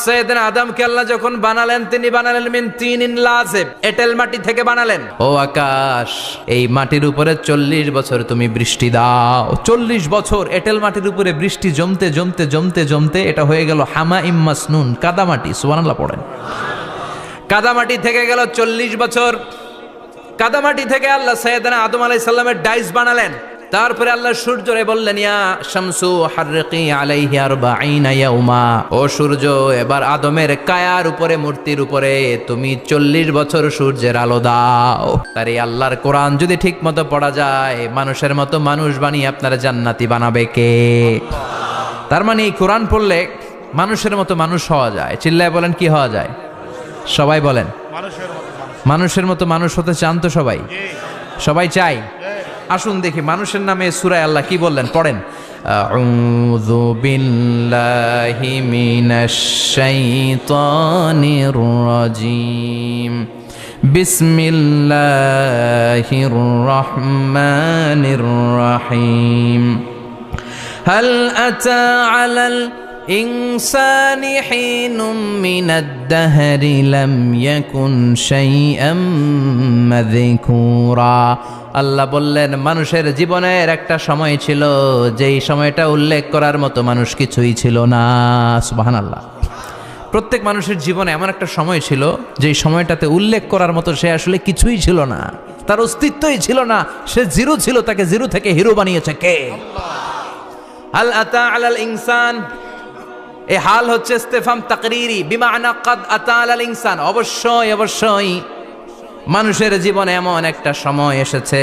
সাইয়েদনা আদমকে আল্লাহ যখন বানালেন তিনি বানালেন মিন তিনিন লাযিব, এঁটেল মাটি থেকে বানালেন। ও আকাশ, এই মাটির উপরে 40 বছর তুমি বৃষ্টি দাও। 40 বছর এঁটেল মাটির উপরে বৃষ্টি জমতে জমতে জমতে জমতে এটা হয়ে গেল হামাইম মাসনুন, কাদামাটি। সুবহানাল্লাহ পড়েন। কাদামাটি থেকে গেল 40 বছর। কাদামাটি থেকে আল্লাহ সাইয়েদনা আদম আলাইহিস সালামের ডাইস বানালেন। তারপরে আল্লাহ সূর্যরে বললেন, ইয়া শামসু হাররিকি আলাইহি 40 ইয়াউমা, ও সূর্য এবার আদমের কায়ার উপরে, মূর্তির উপরে তুমি 40 বছর সূর্যের আলো দাও। তার এই আল্লাহর কোরআন যদি ঠিক মতো পড়া যায়, মানুষের মতো মানুষ বানিয়ে আপনার জান্নাতি বানাবে কে? তার মানে এই কোরআন পড়লে মানুষের মতো মানুষ হওয়া যায়। চিল্লায় বলেন, কি হওয়া যায়? সবাই বলেন, মানুষের মতো মানুষ হতে চান তো সবাই? সবাই চাই। আসুন দেখি মানুষের নামে সূরায় আল্লাহ কি বললেন, পড়েন। আউযু বিল্লাহি মিনাশ শাইতানির রাজিম, বিসমিল্লাহির রহমানির রহিম। হাল আতা আলাল ইনসানি হিনুম মিনাদ দাহরি লাম ইয়াকুন শাইআম মাযকুরা। আল্লাহ বললেন, মানুষের জীবনের একটা সময় ছিল যেই সময়টা উল্লেখ করার মতো মানুষ কিছুই ছিল না। সুবহানাল্লাহ। প্রত্যেক মানুষের জীবনে এমন একটা সময় ছিল যেই সময়টাতে উল্লেখ করার মতো সে আসলে কিছুই ছিল না, তার অস্তিত্বই ছিল না, সে জিরো ছিল, তাকে জিরো থেকে হিরো বানিয়েছে কে? হাল আতা আলাল ইনসান, এই হাল হচ্ছে ইস্তেফাম তাকরিরি, বিমানা কাদ আতা আলাল ইনসান, অবশ্যই অবশ্যই মানুষের জীবনে এমন একটা সময় এসেছে,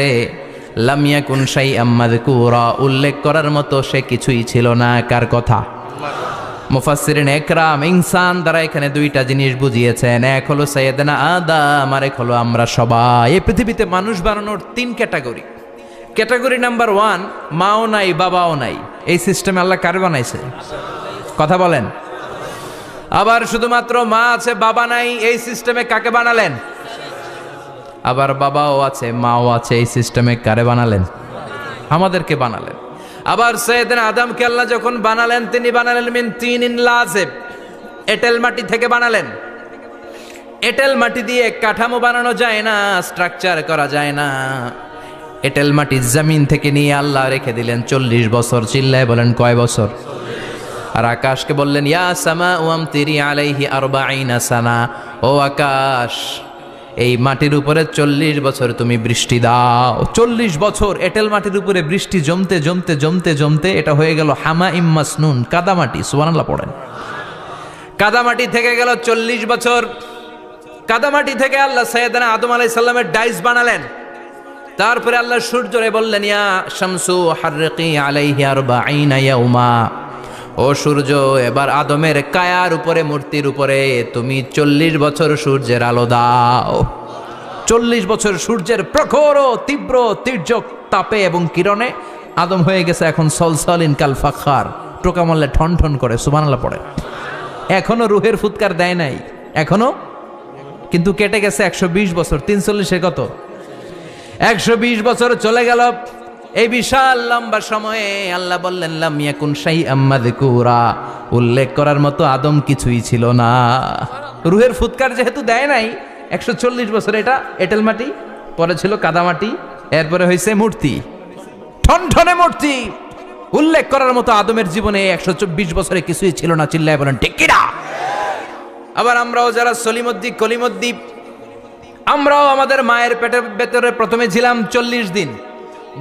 লাম ইয়াকুন শাইআম মাযকুরা, উল্লেখ করার মতো সে কিছুই ছিল না। কার কথা? মুফাসসিরিন একরাম ইনসান দ্বারা এখানে দুইটা জিনিস বুঝিয়েছেন। এক হলো সাইয়েদনা আদম, আর এক হলো আমরা সবাই। এই পৃথিবীতে মানুষ বানানোর 3 ক্যাটাগরি। ক্যাটাগরি নাম্বার 1, মাও নাই বাবাও নাই। এই সিস্টেমে আল্লাহ কারে বানাইছে? কথা বলেন। আবার শুধুমাত্র মা আছে বাবা নাই, এই সিস্টেমে কাকে বানালেন? আবার বাবাও আছে মাও আছে, এই সিস্টেমে কারে বানালেন? আমাদেরকে বানালেন। আবার সাইয়েদনা আদমকে আল্লাহ যখন বানালেন তিনি বানালেন মিন তিনিন লাযিব, এঁটেল মাটি থেকে বানালেন। এঁটেল মাটি দিয়ে কাঠামো বানানো যায় না, স্ট্রাকচার করা যায় না। এঁটেল মাটি জমিন থেকে নিয়ে আল্লাহ রেখে দিলেন 40 বছর। চিল্লায় বলেন, কয় বছর? আর আকাশকে বললেন, ইয়া সামা আমতিরি আলাইহি 40 সানা, ও আকাশ এই মাটির উপরে 40 বছর তুমি বৃষ্টি দাও। 40 বছর এঁটেল মাটির উপরে বৃষ্টি জমতে জমতে জমতে জমতে এটা হয়ে গেল হামাইম মাসনুন, কাদামাটি। সুবহানাল্লাহ পড়েন। কাদামাটি থেকে গেল 40 বছর। কাদামাটি থেকে আল্লাহ সাইয়েদনা আদম আলাইহিস সালামের ডাইস বানালেন। তারপরে আল্লাহ সূর্যরে বললেন, ইয়া শামসু হাররিকি আলাইহি 40 ইয়াউমা, ও সূর্য এবার আদমের কায়ার উপরে, মূর্তির উপরে তুমি 40 বছর সূর্যের আলো দাও। 40 বছর সূর্যের প্রখর ও তীব্র তির্যক তাপে এবং কিরণে আদম হয়ে গেছে এখন সলসলিন কাল ফাখার, টোকা মারলে ঠন ঠন করে। সুবহানাল্লাহ পড়ে। এখনো রুহের ফুৎকার দেয় নাই এখনো, কিন্তু কেটে গেছে 120 বছর। 340 কত? 120 বছর চলে গেল। এই বিশাল লম্বা সময়ে আল্লাহ বললেন, লাম ইয়াকুন শাইআম মাযকুরা, উল্লেখ করার মতো আদম কিছুই ছিল না। রুহের ফুৎকার যেহেতু দেয় নাই 140 বছর, এটা এঁটেল মাটি, পরে ছিল কাদামাটি, এরপরে হয়েছে মূর্তি, ঠনঠনে মূর্তি। উল্লেখ করার মতো আদমের জীবনে 124 বছরে কিছুই ছিল না। চিল্লায় বলেন, ঠিক কিনা? আবার আমরাও যারা সলিমুদ্দি কলিমুদ্দি, আমরাও আমাদের মায়ের পেটের ভেতরে প্রথমে ছিলাম 40 দিন।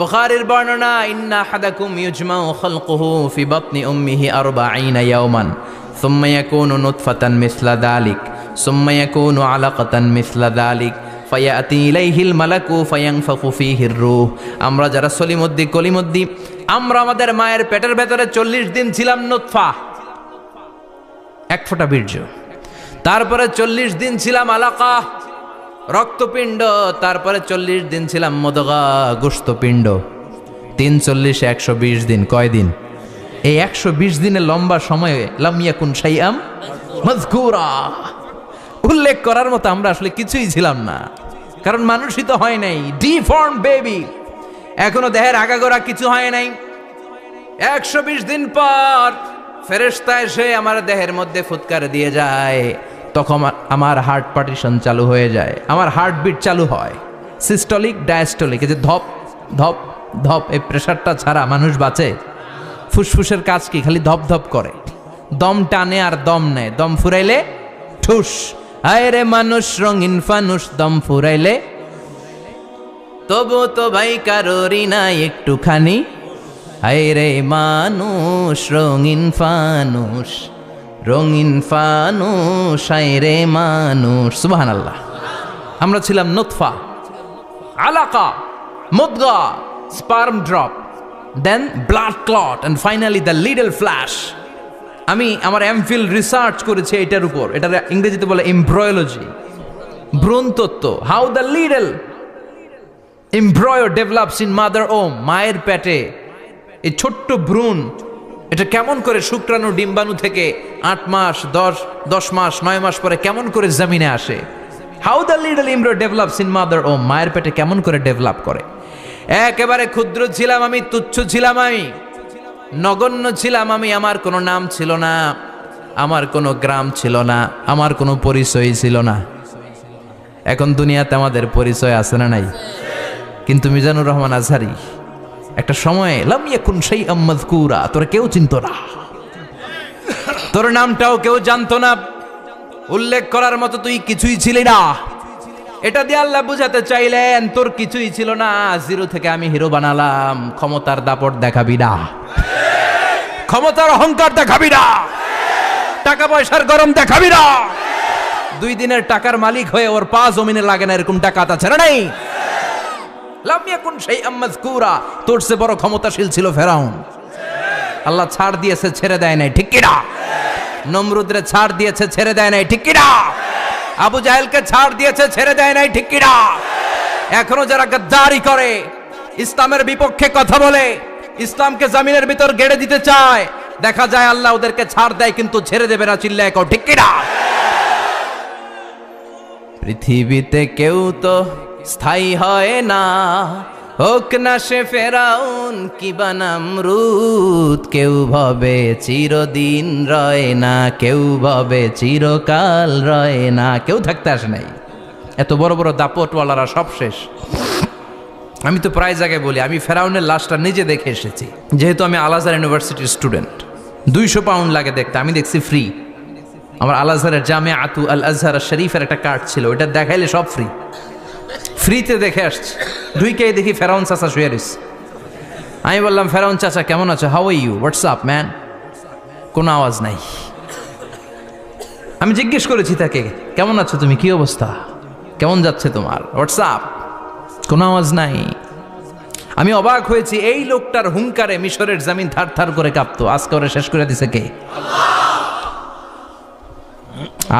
বুখারীর বর্ণনা, ইন্না আহাদাকুম ইউজমাউ খালকুহু ফি বাতনি উম্মিহি 40 ইয়াওমান সুম্মা ইয়াকুনু নুতফাতান মিসলা যালিক সুম্মা ইয়াকুনু আলাকাতান মিসলা যালিক ফায়াতি ইলাইহিল মালাকু ফায়ানফাখু ফীহির রূহ। আমরা যারা সলিমুদ্দি কলিমুদ্দি, আমরা আমাদের মায়ের পেটের ভেতরে 40 দিন ছিলাম নুতফা, এক ফোঁটা বীর্য। তারপরে 40 দিন ছিলাম আলাকা, রক্তপিণ্ড। তারপরে 40 দিন ছিলাম মুদগা, গোশতপিণ্ড। 3 40 120 দিন। কয় দিন? এই 120 দিনের লম্বা সময়ে লাম ইয়াকুন শাইআম মাযকুরা, উল্লেখ করার মতো আমরা আসলে কিছুই ছিলাম না, কারণ মানুষই তো হয় নাই। ডিফর্ম বেবি, এখনো দেহের আগাগোড়া কিছু হয় নাই। 120 দিন পর ফেরেশতা এসে আমার দেহের মধ্যে ফুৎকার দিয়ে যায়, তখন আমার হার্ট পার্টিশন চালু হয়ে যায়, আমার হার্টবিট চালু হয়, সিস্টলিক ডায়াস্টলিক, এই যে ধপ ধপ ধপ, এই প্রেশারটা ছাড়া মানুষ বাঁচে? ফুসফুসের কাজ কি? খালি ধপ ধপ করে, দম টানে আর দম নেয়, দম ফুরাইলে ঠুস। হায় রে মানুষ রঙিন ফানুষ, দম ফুরাইলে তবু তো ভাই কারোরই নাই একটুখানি। হায় রে মানুষ রঙিন ফানুষ, রঙিন ফানুষ, হায় রে মানুষ। সুবহানাল্লাহ। আমরা ছিলাম নুতফা, আলাকা, মুদগা, sperm drop, then blood clot, and finally the little flesh. আমি আমার এমফিল রিসার্চ করেছি এটার উপর, এটা ইংরেজিতে বলে এমব্রয়োলজি, ভ্রূণ তত্ত্ব। How the little এমব্রয়ো develops in mother ওম, মায়ের পেটে এই ছোট্ট ভ্রূণ, এটা কেমন করে শুক্রাণু ডিম্বাণু থেকে 8 মাস 10 মাস 9 মাস পরে কেমন করে জমিনে আসে। How the little এমব্রয়ো develops in mother ওম, মায়ের পেটে কেমন করে ডেভেলপ করে। একেবারে ক্ষুদ্র ছিলাম আমি, তুচ্ছ ছিলাম আমি, নগণ্য ছিলাম আমি, আমার কোনো নাম ছিল না, আমার কোনো গ্রাম ছিল না, আমার কোনো পরিচয় ছিল না। এখন দুনিয়াতে আমাদের পরিচয় আছে না নাই? কিন্তু মিজানুর রহমান আজহারি একটা সময়ে লাম ইয়াকুন শাইআম মাযকুরা, তোর কেউ চিনতো না, তোর নামটাও কেউ জানতো না, উল্লেখ করার মতো তুই কিছুই ছিলি না। এটা দিয়ে আল্লাহ বুঝাতে চাইলেন তোর কিছুই ছিল না, জিরো থেকে আমি হিরো বানালাম। ক্ষমতার দাপট দেখাবি না, ক্ষমতার অহংকার দেখাবি না, টাকা পয়সার গরম দেখাবি না। 2 দিনের টাকার মালিক হয়ে ওর পা জমিনে লাগে না, এরকম টাকা তা ছেড়ে নাই। লাম ইয়াকুন শাইআম মাযকুরা, তোর চেয়ে বড় ক্ষমতাশীল ছিল ফেরাউন। আল্লাহ ছাড় দিয়েছে, ছেড়ে দেয় নাই, ঠিক কি না? নমরুদরে ছাড় দিয়েছে, ছেড়ে দেয় নাই, ঠিক কি না? আবু জাহেলকে ছাড় দিয়েছে, ছেড়ে দেয় নাই, ঠিক কি না? এখনো যারা গাদ্দারি করে, ইসলামের বিপক্ষে কথা বলে, ইসলামকে জমিনের ভিতর গেড়ে দিতে চায়, দেখা যায় আল্লাহ ওদেরকে ছাড় দেয় কিন্তু ছেড়ে দেবে না। চিল্লায় কও ঠিক কি না? পৃথিবীতে কেউ তো স্থায়ী হয় না, হোক না সে ফেরাউন কিবা নমরুদ। কেউ ভাবে চিরদিন রয় না, কেউ ভাবে চিরকাল রয় না। কেউ থাকতে আসে নাই, এত বড় বড় দাপটওয়ালারা সব শেষ। আমি তো প্রায় জায়গায় বলি, আমি ফেরাউনের লাশটা নিজে দেখে এসেছি, যেহেতু আমি আল আজহার ইউনিভার্সিটির স্টুডেন্ট। 200 পাউন্ড লাগে দেখতে, আমি দেখছি ফ্রি। আমার আল আজহারের জামিআতু আল আজহার শরীফের একটা কার্ড ছিল, ওটা দেখাইলে সব ফ্রি, ফ্রিতে দেখে আসছি। ঢুইকে দেখি ফেরাউন চাচা শুয়ে রয়েছে। আমি বললাম, ফেরাউন চাচা কেমন আছো? How are you, WhatsApp man? কোনো আওয়াজ নাই। আমি জিজ্ঞেস করেছি তাকে, কেমন আছো তুমি, কি অবস্থা, কেমন যাচ্ছে তোমার, হোয়াটসঅ্যাপ? কোনো আওয়াজ নাই। আমি অবাক হয়েছি, এই লোকটার হুঙ্কারে মিশরের জমিন থার থার করে কাঁপতো, আজকে ওরা শেষ করে দিছে কে?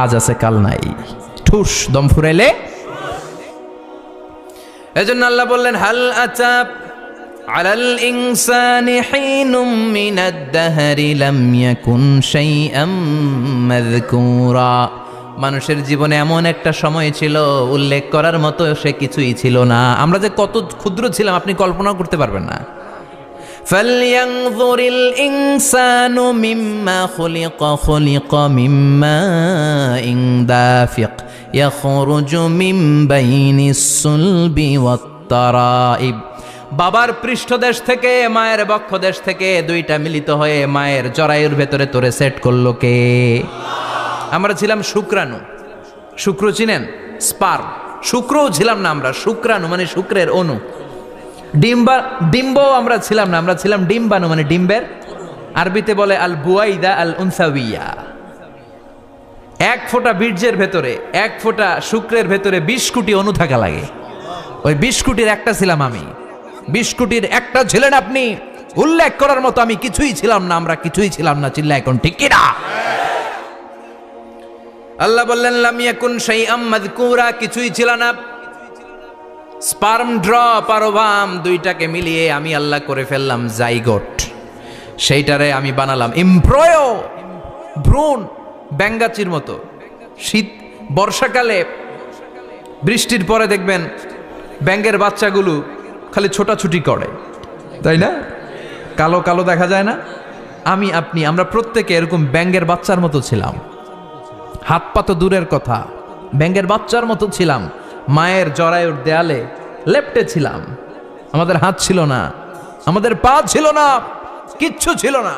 আজ আছে কাল নাই, ঠুস, দম ফুরাইলে। এজন্য আল্লাহ বললেন, হাল আতা আলাল ইনসানি হিনুম মিনাদ দাহরি লাম ইয়াকুন শাইআম মাযকুরা। মানুষের জীবনে এমন একটা সময় ছিল, উল্লেখ করার মতো সে কিছুই ছিল না। আমরা যে কত ক্ষুদ্র ছিলাম আপনি কল্পনাও করতে পারবেন না। ফালইয়ানযুরিল ইনসানু মিম্মা খুলিকা, খুলিকা মিম্মা ইন দাফিক ইয়াখরুজু মিন বাইনিস সুলবি ওয়াত তারাইব। বাবার পৃষ্ঠদেশ থেকে, মায়ের বক্ষদেশ থেকে দুইটা মিলিত হয়ে মায়ের জরায়ুর ভেতরে তোরে সেট করলো কে? আমরা ছিলাম শুক্রাণু। শুক্র চিনেন? স্পার্ম। শুক্রও ছিলাম না আমরা, শুক্রাণু মানে শুক্রের অণু। ডিম্ব আমরা ছিলাম না, আমরা ছিলাম ডিম্বাণু মানে ডিম্বের, আরবিতে বলে আল বুয়াইদা আল উনসাউইয়া। 1 ফোঁটা বীর্যের ভেতরে, 1 ফোঁটা শুক্রের ভেতরে 20 কোটি অণু থাকা লাগে। ওই 20 কোটির একটা ছিলাম আমি, 20 কোটির একটা ছিলেন আপনি। উল্লেখ করার মতো আমি কিছুই ছিলাম না, আমরা কিছুই ছিলাম না। চিল্লা এখন ঠিক কি না? আল্লাহ বললেন, লাম ইয়াকুন শাইআম মাযকুরা, কিছুই ছিল না। স্পার্ম ড্রপ আর ওভাম দুইটাকে মিলিয়ে আমি আল্লাহ করে ফেললাম জাইগোট। সেইটারে আমি বানালাম এমব্রয়ো, ভ্রূণ, ব্যাঙ্গাচির মতো। শীত বর্ষাকালে বৃষ্টির পরে দেখবেন ব্যাঙ্গের বাচ্চাগুলো খালি ছোটাছুটি করে, তাই না? কালো কালো দেখা যায় না? আপনি আমরা প্রত্যেকে এরকম ব্যাঙের বাচ্চার মতো ছিলাম। হাত পা তো দূরের কথা, ব্যাঙের বাচ্চার মতো ছিলাম। মায়ের জরায়ুর দেয়ালে লেপ্টে ছিলাম। আমাদের হাত ছিল না, আমাদের পা ছিল না, কিচ্ছু ছিল না।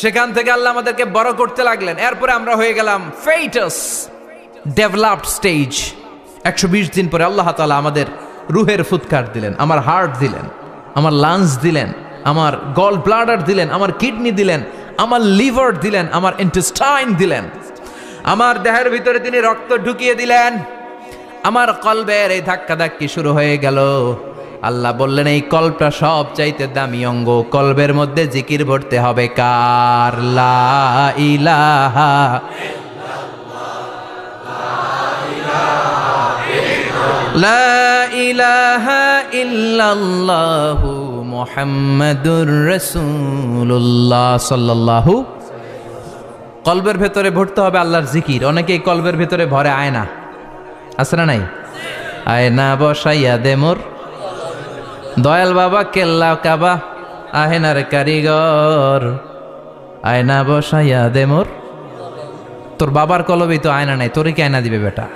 সেখান থেকে আল্লাহ আমাদেরকে বড় করতে লাগলেন। এরপরে আমরা হয়ে গেলাম ফেটাস, ডেভেলপড স্টেজ। 120 দিন পরে আল্লাহ তাআলা আমাদের রুহের ফুৎকার দিলেন, আমার হার্ট দিলেন, আমার লাংস দিলেন, আমার গল ব্লাডার দিলেন, আমার কিডনি দিলেন, আমার লিভার দিলেন, আমার ইন্টেস্টাইন দিলেন, আমার দেহের ভিতরে তিনি রক্ত ঢুকিয়ে দিলেন। আমার কলবের এই ধাক্কাধাক্কি শুরু হয়ে গেল। আল্লাহ বললেন এই কলবটা সব চাইতে দামি অঙ্গ, কলবের মধ্যে জিকির ভরতে হবে কার? লা ইলাহা লা ইলাহা ইল্লাল্লাহু মুহাম্মাদুর রাসূলুল্লাহ সাল্লাল্লাহু। কলবের ভেতরে ভরতে হবে আল্লাহর জিকির। অনেকেই কলবের ভেতরে ভরে আয়না, আছে না নাই? আয়না বসাইয়া দে মোর দয়াল বাবা, কেল্লা কাবা আহেনার কারিগর, আয়না বসাইয়া দে মোর। তোর বাবার কলবেই তো আয়না নাই, তোরে কি আয়না দিবে বেটা?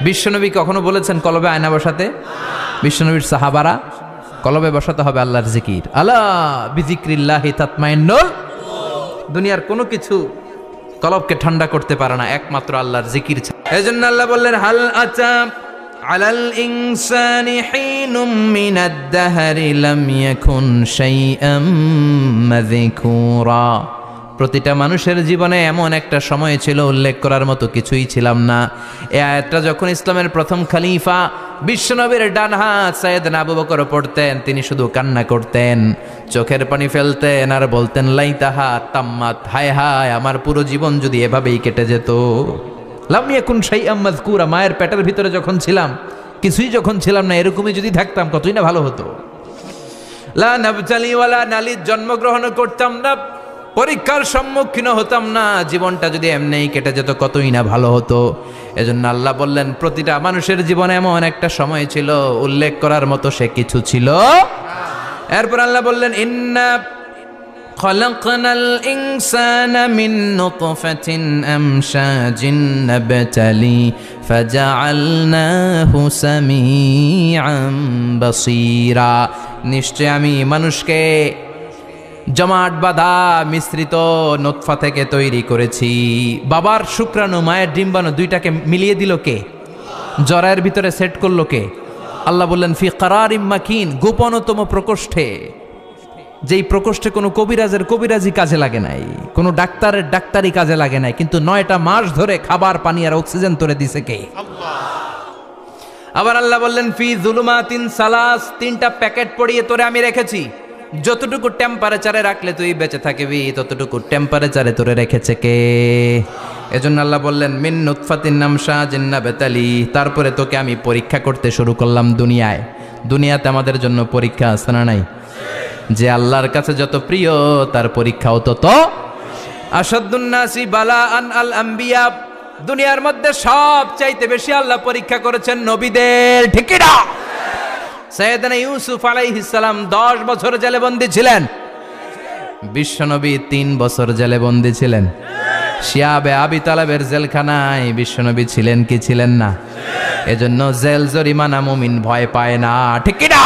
বিশ্বনবী কখনো বলেছেন কলবে আয়না বসাতে? বিশ্বনবীর সাহাবারা কলবে বসাতে হবে আল্লাহর জিকির। আলা বিযিক্রিল্লাহি তাতমাইন্নুল। দুনিয়ার কোনো কিছু কলবকে ঠান্ডা করতে পারে না, একমাত্র আল্লাহর জিকির। এজন্য আল্লাহ বললেন হাল আতা আলাল ইনসানি হিনুম মিনাদ দাহরি লাম ইয়াকুন শাইআম মাযকুরা। প্রতিটা মানুষের জীবনে এমন একটা সময় ছিল উল্লেখ করার মতো কিছুই ছিলাম না। এই আয়াতটা যখন ইসলামের প্রথম খলিফা বিশ্বনবীর ডান হাত সাইয়েদনা আবু বকর পড়তেন, তিনি শুধু কান্না করতেন, চোখের পানি ফেলতেন আর বলতেন লাইতাহা তাম্মাত, হায় হায় আমার পুরো জীবন যদি এভাবেই কেটে যেত। লাম ইয়াকুন শাইআম মাযকুরা, মায়ের পেটের ভিতরে যখন ছিলাম, কিছুই যখন ছিলাম না, এরকমই যদি থাকতাম কতই না ভালো হতো। লা নাবতালি ওয়ালা নালিদ, জন্মগ্রহণ করতাম না, পরীক্ষার সম্মুখীন হতাম না, জীবনটা যদি এমনিই কেটে যেত কতই না ভালো হতো। এজন্য আল্লাহ বললেন প্রতিটা মানুষের জীবনে এমন একটা সময় ছিল উল্লেখ করার মতো সে কিছু ছিল। এরপর আল্লাহ বললেন ইন্না খলাকনাল ইনসানা মিন নুতফাতিন আমশাজিন নাবতালি ফাজআলনাহু সামিআন বাসীরা। নিশ্চয় আমি মানুষকে জমাট বাঁধা মিশ্রিত নুতফা থেকে তৈরি করেছি। বাবার শুক্রাণু মায়ের ডিম্বাণু দুইটাকে মিলিয়ে দিল কে? জরায়ের ভিতরে সেট করলো কে? আল্লাহ বললেন ফি কারারিম মাকিন, গোপনতম প্রকোষ্ঠে, যেই প্রকোষ্ঠে কোনো কবিরাজের কবিরাজি কাজে লাগে নাই, কোনো ডাক্তারের ডাক্তারি কাজে লাগে নাই, কিন্তু 9টা মাস ধরে খাবার পানি আর অক্সিজেন তোরে দিছে কে? আবার আল্লাহ বললেন ফি যুলুমাতিন সালাস, 3টা প্যাকেট পড়িয়ে তোরে আমি রেখেছি, যতটুকু টেম্পারেচারে রাখলে তুই বেঁচে থাকবি ততটুকু টেম্পারেচারে তোরে রেখেছে কে? এজন্য আল্লাহ বললেন মিন নুতফাতিন আমশাজিন নাবতালি, তারপরে তোকে আমি পরীক্ষা করতে শুরু করলাম দুনিয়ায়। দুনিয়াতে আমাদের জন্য পরীক্ষা আছে না নাই? যে আল্লাহর কাছে যত প্রিয় তার পরীক্ষাও তত। আসাদুন নাসি বালাআন আল আম্বিয়া, দুনিয়ার মধ্যে সব চাইতে বেশি আল্লাহ পরীক্ষা করেছেন নবীদের, ঠিক কি না? সাইয়েদনা ইউসুফ আলাইহিস সালাম 10 বছর জেলে বন্দী ছিলেন, বিশ্বনবী 3 বছর জেলে বন্দী ছিলেন। শিয়াবে আবি তালেবের জেলখানায় বিশ্বনবী ছিলেন কি ছিলেন না? এজন্য জেল জরিমানা মুমিন ভয় পায় না, ঠিক কি না?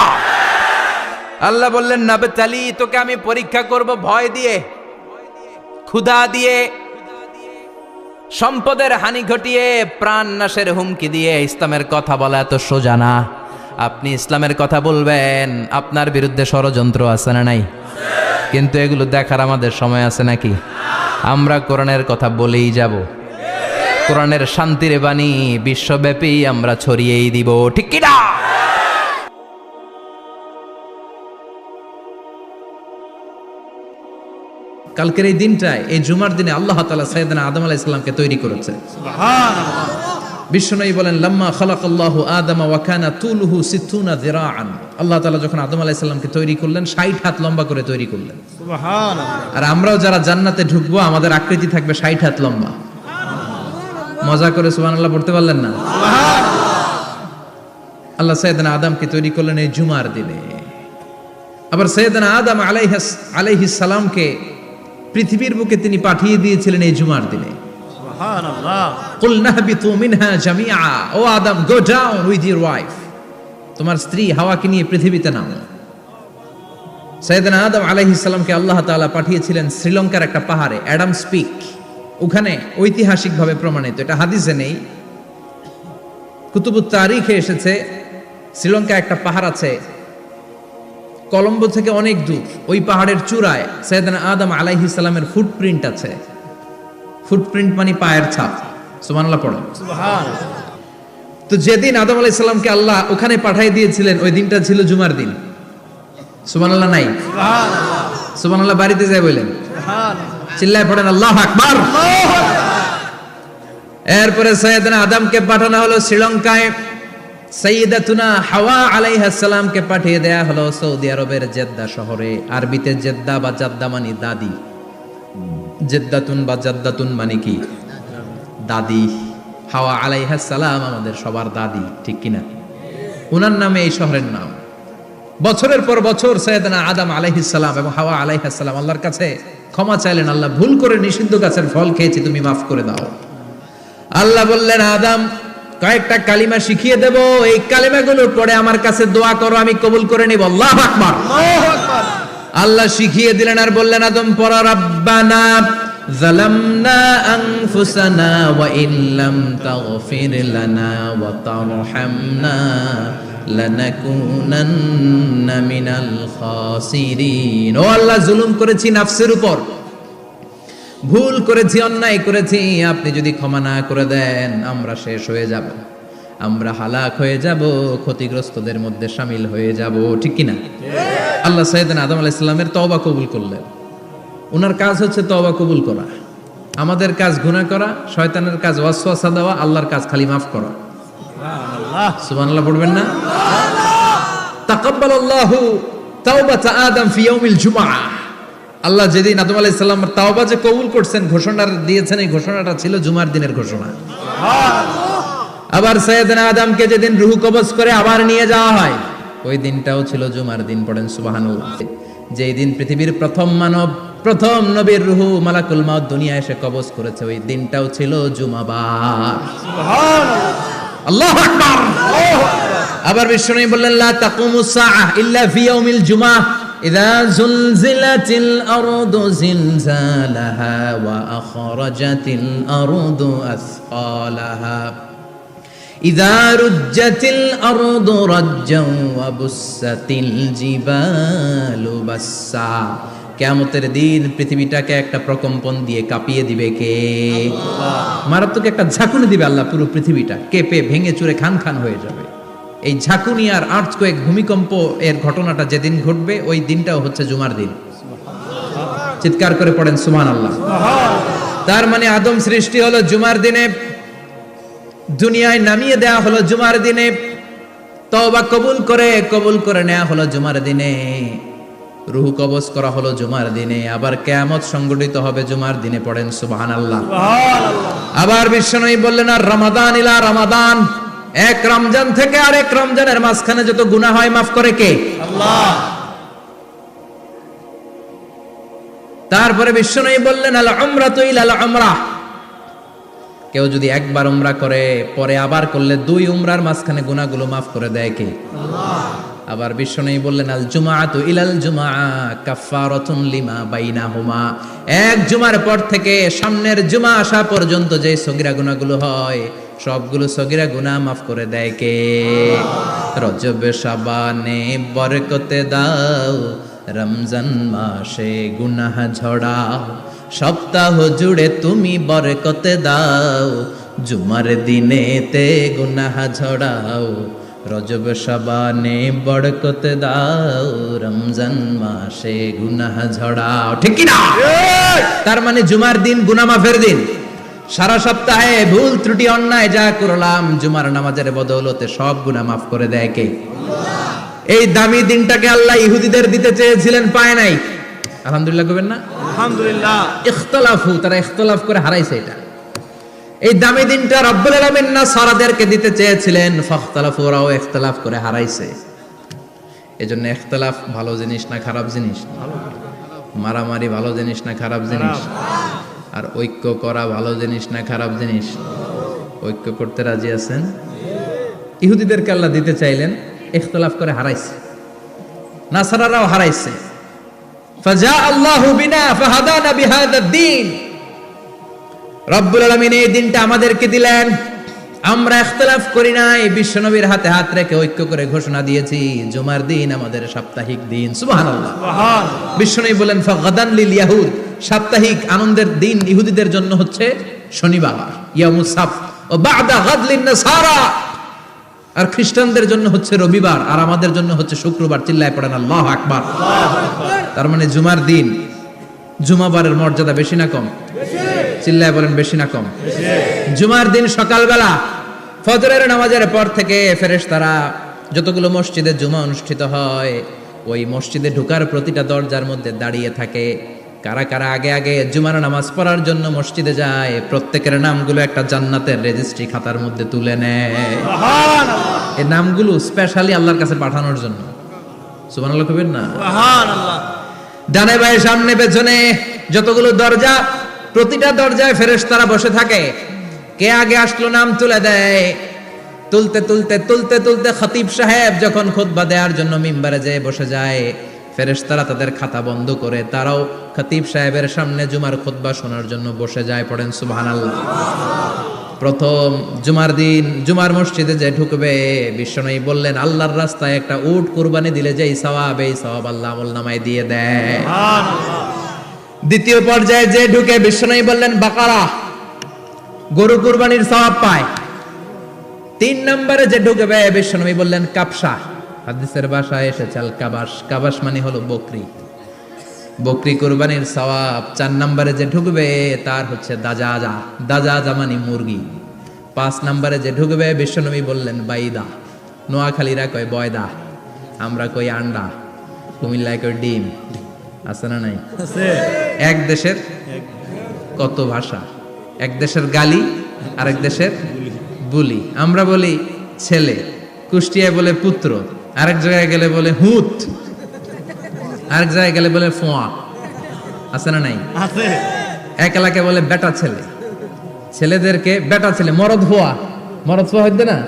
আল্লাহ বললেন নাবতালি, তোকে আমি পরীক্ষা করব ভয় দিয়ে, ক্ষুধা দিয়ে, সম্পদের হানি ঘটিয়ে, প্রাণ নাশের হুমকি দিয়ে। ইসলামের কথা বলা এত সোজা না। আপনি ইসলামের কথা বলবেন, আপনার বিরুদ্ধে ষড়যন্ত্র আছে না নাই? কিন্তু এগুলো দেখার আমাদের সময় আছে নাকি? আমরা কোরআনের কথা বলেই যাব, কোরআনের শান্তির বাণী বিশ্বব্যাপী আমরা ছড়িয়েই দিব, ঠিক কি না? কালকের এই দিনটায়, এই জুমার দিনে আল্লাহ তাআলা সাইয়েদনা আদম আলাইহিস সালামকে তৈরি করেছে। সুবহানাল্লাহ। বিশ্বনবী বলেন লাম্মা খালাকাল্লাহু আদামা ওয়া কানা তুলুহু 60 যিরাআন, আল্লাহ তাআলা যখন আদম আলাইহিস সালামকে তৈরি করলেন 60 হাত লম্বা করে তৈরি করলেন। সুবহানাল্লাহ। আর আমরাও যারা জান্নাতে ঢুকবো আমাদের আকৃতি থাকবে 60 হাত লম্বা। মজা করে সুবহানাল্লাহ পড়তে পারলেন না? সুবহানাল্লাহ। আল্লাহ সাইয়েদনা আদমকে তৈরি করলেন এই জুমার দিনে। আবার সৈয়দনা আদম আলাইহিস সালামকে পৃথিবীর বুকে তিনি পাঠিয়ে দিয়েছিলেন এই জুমার দিনে। সুবহানাল্লাহ। কুল নাহবিতু মিনহা জামিআ, ও Adam, go down with your wife, তোমার স্ত্রী হাওয়াকে নিয়ে পৃথিবীতে নামো। সৈয়দনা আদম আলাইহিস সালামকে আল্লাহ তাআলা পাঠিয়েছিলেন শ্রীলঙ্কার একটা পাহাড়ে, অ্যাডামস পিক। ওখানে ঐতিহাসিকভাবে প্রমাণিত, এটা হাদিসে নেই, কুতুবুত তারিখে এসেছে। শ্রীলঙ্কা একটা পাহাড় আছে, কলম্বো থেকে অনেক দূর। ওই পাহাড়ের চূড়ায় সৈয়দনা আদম আলাইহিস সালামের ফুটপ্রিন্ট আছে। ফুটপ্রিন্ট মানে পায়ের ছাপ। সুবহানাল্লাহ পড়ো। সুবহানাল্লাহ। তো যেদিন আদম আলাইহিস সালামকে আল্লাহ ওখানে পাঠিয়ে দিয়েছিলেন, ওই দিনটা ছিল জুমার দিন। সুবহানাল্লাহ নাই? সুবহানাল্লাহ। সুবহানাল্লাহ বাড়িতে যায় বলেন, সুবহানাল্লাহ। চিল্লায় পড়েন আল্লাহু আকবার। এরপরে সৈয়দনা আদমকে পাঠানো হলো শ্রীলঙ্কায়। সাইয়্যিদাতুনা হাওয়া আলাইহিস সালামকে পাঠিয়ে দেয়া হলো সৌদি আরবের জেদ্দা শহরে। আরবিতে জেদ্দা বা জাদ্দা মানে দাদি। জেদ্দাতুন বা জাদ্দাতুন মানে কি? দাদি। হাওয়া আলাইহিস সালাম আমাদের সবার দাদি, ঠিক কিনা? ওনার নামে এই শহরের নাম। বছরের পর বছর সৈয়দনা আদম আলাইহিস সালাম এবং হাওয়া আলাইহিস সালাম আল্লাহর কাছে ক্ষমা চাইলেন, আল্লাহ ভুল করে নিষিদ্ধ গাছের ফল খেয়েছি, তুমি মাফ করে দাও। আল্লাহ বললেন, আদম, কয়েকটা কালিমা শিখিয়ে দেব, এই কালিমাগুলোর পরে আমার কাছে দোয়া করো, আমি কবুল করে নিব। আল্লাহু আকবার। আল্লাহু আকবার। আল্লাহ শিখিয়ে দিলেন আর বললেন, আদম পড়ো, রাব্বানা যালামনা আনফুসানা ওয়া ইল্লাম তাগফির লানা ওয়া তারহামনা লানাকুনান্না মিনাল খাসিরিন। ও আল্লাহ, জুলুম করেছি নাফসের উপর, ভুল করেছি, অন্যায় করেছি, আপনি যদি ক্ষমা না করে দেন আমরা শেষ হয়ে যাব, আমরা হালাক হয়ে যাব, ক্ষতিগ্রস্তদের মধ্যে শামিল হয়ে যাব, ঠিক কিনা? আল্লাহ সাইয়েদনা আদম আলাইহিস সালামের তওবা কবুল করলেন। ওনার কাজ হচ্ছে তওবা কবুল করা। আমাদের কাজ গুনাহ করা, শয়তানের কাজ ওয়াসওয়াসা দেওয়া, আল্লাহর কাজ খালি মাফ করা। সুবহানাল্লাহ। সুবহানাল্লাহ পড়বেন না? তাকাব্বালাল্লাহু তাওবাতা আদম ফি ইয়াউমিল জুমআহ। আল্লাহ যেদিন আদম আলাইহিস সালামের তাওবা যে কবুল করছেন, ঘোষণা দিয়েছেন, এই ঘোষণাটা ছিল জুমার দিনের ঘোষণা। আবার সাইয়েদনা আদমকে যেদিন রূহ কবজ করে আবার নিয়ে যাওয়া হয়, ওই দিনটাও ছিল জুমার দিন। পড়েন সুবহানাল্লাহ। যেই দিন পৃথিবীর প্রথম মানব, প্রথম নবীর রূহ মালাকুল মাউত দুনিয়ায় এসে কবজ করেছে, ওই দিনটাও ছিল জুমাবার। সুবহানাল্লাহ। আল্লাহু আকবার। আবার বিশ্বনবী বললেন, লা তাকুমুস সাআহ ইল্লা ফি ইয়াউমিল জুমআহ ইযা যুলজিলাতিল আরদু জিলজালাহা ওয়া আখরাজাতিল আরদু আসফালাহা ইযা রুজ্জাতিল আরদু রাজ্জান ওয়া বুসাতিল জিবালু বাসসা। কিয়ামতের দিন পৃথিবীটাকে একটা প্রকম্পন দিয়ে কাঁপিয়ে দিবে কে? মারাত্মক একটা ঝাঁকুনি দিবে আল্লাহ, পুরো পৃথিবীটা কেঁপে ভেঙে চুরে খান খান হয়ে যাবে। এই ঝাঁকুনি আর আর্থকোয়েক, ভূমিকম্প এর ঘটনাটা যেদিন ঘটবে, ওই দিনটাও হচ্ছে জুমার দিন। চিৎকার করে পড়েন সুবহানাল্লাহ। তার মানে আদম সৃষ্টি হলো জুমার দিনে, দুনিয়ায় নামিয়ে দেয়া হলো জুমার দিনে, তওবা কবুল করে নেওয়া হলো জুমার দিনে, রূহ কবজ করা হলো জুমার দিনে, আবার কিয়ামত সংগঠিত হবে জুমার দিনে। পড়েন সুবহানাল্লাহ। আবার বিশ্বনবী বললেন, আর রমাদান ইলা রমাদান, এক রমজান থেকে আরেক রমজানের মাঝখানে যত গুনাহ হয় মাফ করে কে? আল্লাহ। তারপরে বিশ্বনবী বললেন, আল উমরাতু ইলাল উমরাহ, কেউ যদি একবার উমরা করে পরে আবার করলে দুই উমরার মাঝখানে গুনাহগুলো মাফ করে দেয় কে? আল্লাহ। আবার বিশ্বনবী বললেন, আল জুমআতু ইলাল জুমআ কাফফারাতুন লিমা বাইনাহুমা, এক জুমার পর থেকে সামনের জুমা আসা পর্যন্ত যে সগীরা গুনাহগুলো হয়, সবগুলো সগীরা গুনাহ মাফ করে দেয় কে? রজব শাবানে বরকতে দাও, রমজান মাসে গুনাহ ঝড়াও, সপ্তাহ জুড়ে তুমি বরকতে দাও, জুমার দিনেতে গুনাহ ঝড়াও, রজব শাবানে বরকতে দাও, রমজান মাসে গুনাহ ঝড়াও, ঠিক কি না? তার মানে জুমার দিন গুনাহ মাফের দিন। সারা সপ্তাহে ভুল ত্রুটি অন্যায় যা করলাম, জুমার নামাজের বদৌলতে সব গুনাহ মাফ করে দেয় কে? আল্লাহ। এই দামি দিনটাকে আল্লাহ ইহুদিদের দিতে চেয়েছিলেন, পায় নাই। আলহামদুলিল্লাহ কবেন না? আলহামদুলিল্লাহ। ইখতিলাফু, তারা ইখতিলাফ করে হারাইছে এটা। এই দামি দিনটা রব্বুল আলামিন নাসারাদেরকে দিতে চেয়েছিলেন, ফাখতালাফু, ওরাও ইখতিলাফ করে হারাইছে। এজন্য ইখতিলাফ ভালো জিনিস না খারাপ জিনিস? মারামারি ভালো জিনিস না খারাপ জিনিস? আর ঐক্য করা ভালো জিনিস না খারাপ জিনিস? ঐক্য করতে রাজি আছেন? ইহুদিদেরকে আল্লাহ দিতে চাইলেন, ইখতিলাফ করে হারাইছে। নাসারারাও হারাইছে। ফাজা আল্লাহু বিনা ফাহাদানা বিহাদা দ্বীন। রব্বুল আলামিন এই দিনটা আমাদেরকে দিলেন, আমরা ইখতিলাফ করি নাই, বিশ্বনবীর হাতে হাত রেখে ঐক্য করে ঘোষণা দিয়েছি জুমার দিন আমাদের সাপ্তাহিক দিন। সুবহানাল্লাহ। বিশ্বনবী বলেন ফাগাদান লিল ইয়াহুদ, সাপ্তাহিক আনন্দের দিন ইহুদিদের জন্য হচ্ছে শনিবার, ইয়ামুস সাbt, ও বা'দা গাদ লিন নাসারা, আর খ্রিস্টানদের জন্য হচ্ছে রবিবার, আর আমাদের জন্য হচ্ছে শুক্রবার। চিল্লায় পড়েন আল্লাহু আকবার। তার মানে জুমার দিন, জুমাবারের মর্যাদা বেশি না কম? চিল্লায় বলেন বেশি না কম? জুমার দিন সকালবেলা ফজরের নামাজের পর থেকে ফেরেশতারা যতগুলো মসজিদে জুমা অনুষ্ঠিত হয় ওই মসজিদে ঢোকার প্রতিটা দরজার মধ্যে দাঁড়িয়ে থাকে। কারা কারা আগে আগে জুমার নামাজ পড়ার জন্য মসজিদে যায়, প্রত্যেকের নামগুলো একটা জান্নাতের রেজিস্ট্রি খাতার মধ্যে তুলে নেয়। এই নামগুলো স্পেশালি আল্লাহর কাছে পাঠানোর জন্য। সুবহানাল্লাহ কইবেন না? সুবহানাল্লাহ। ডানে বায়ে সামনে পেছনে যতগুলো দরজা, প্রতিটা দরজায় ফেরেশতারা বসে থাকে। কে আগে আসলো নাম তুলে দেয়। তুলতে তুলতে তুলতে তুলতে খতিব সাহেব যখন খুতবা দেওয়ার জন্য মিম্বারে যেয়ে বসে যায়, ফেরেশতারা তাদের খাতা বন্ধ করে তারাও খতিব সাহেবের সামনে জুমার খুতবা শোনার জন্য বসে যায়। পড়েন সুবহানাল্লাহ। প্রথম জুমার দিন জুমার মসজিদে যে ঢুকবে, বিশ্বনবী বললেন আল্লাহর রাস্তায় একটা উট কুরবানি দিলে যেই সওয়াব, এই সওয়াব আল্লাহ আমলনামায় দিয়ে দেয়। দ্বিতীয় পর্যায়ে যে ঢুকে, বিশ্বনবী বললেন বাকারা, গরু কুরবানির সওয়াব পায়। 3 নম্বরে যে ঢুকবে, বিশ্বনবী বললেন কাবসা, হাদিসের ভাষায় এসেছে আল কাবাস, কাবাস মানে হলো বকরি, বকরি কুরবানির সওয়াব। 4 নম্বরে যে ঢুকবে তার হচ্ছে দাজাজা, দাজাজা মানে মুরগি। 5 নম্বরে যে ঢুকবে, বিশ্বনবী বললেন বাইদা, নোয়াখালীরা কয় বয়দা, আমরা কই আন্ডা, কুমিল্লায় কই ডিম। আছে না নাই? এক দেশের কত ভাষা, এক দেশের গালি আরেক দেশের বুলি। আমরা বলি ছেলে, কুষ্টিয়ায় বলে পুত্র, আরেক জায়গায় গেলে বলে হুত, আরেক জায়গায় গেলে বলে ফোয়া। আছে না নাই? আছে। এক এলাকায় বলে বেটা ছেলে, ছেলেদেরকে বেটা ছেলে। মরদ ফোয়া, মরদ ফোয়া হইতে না,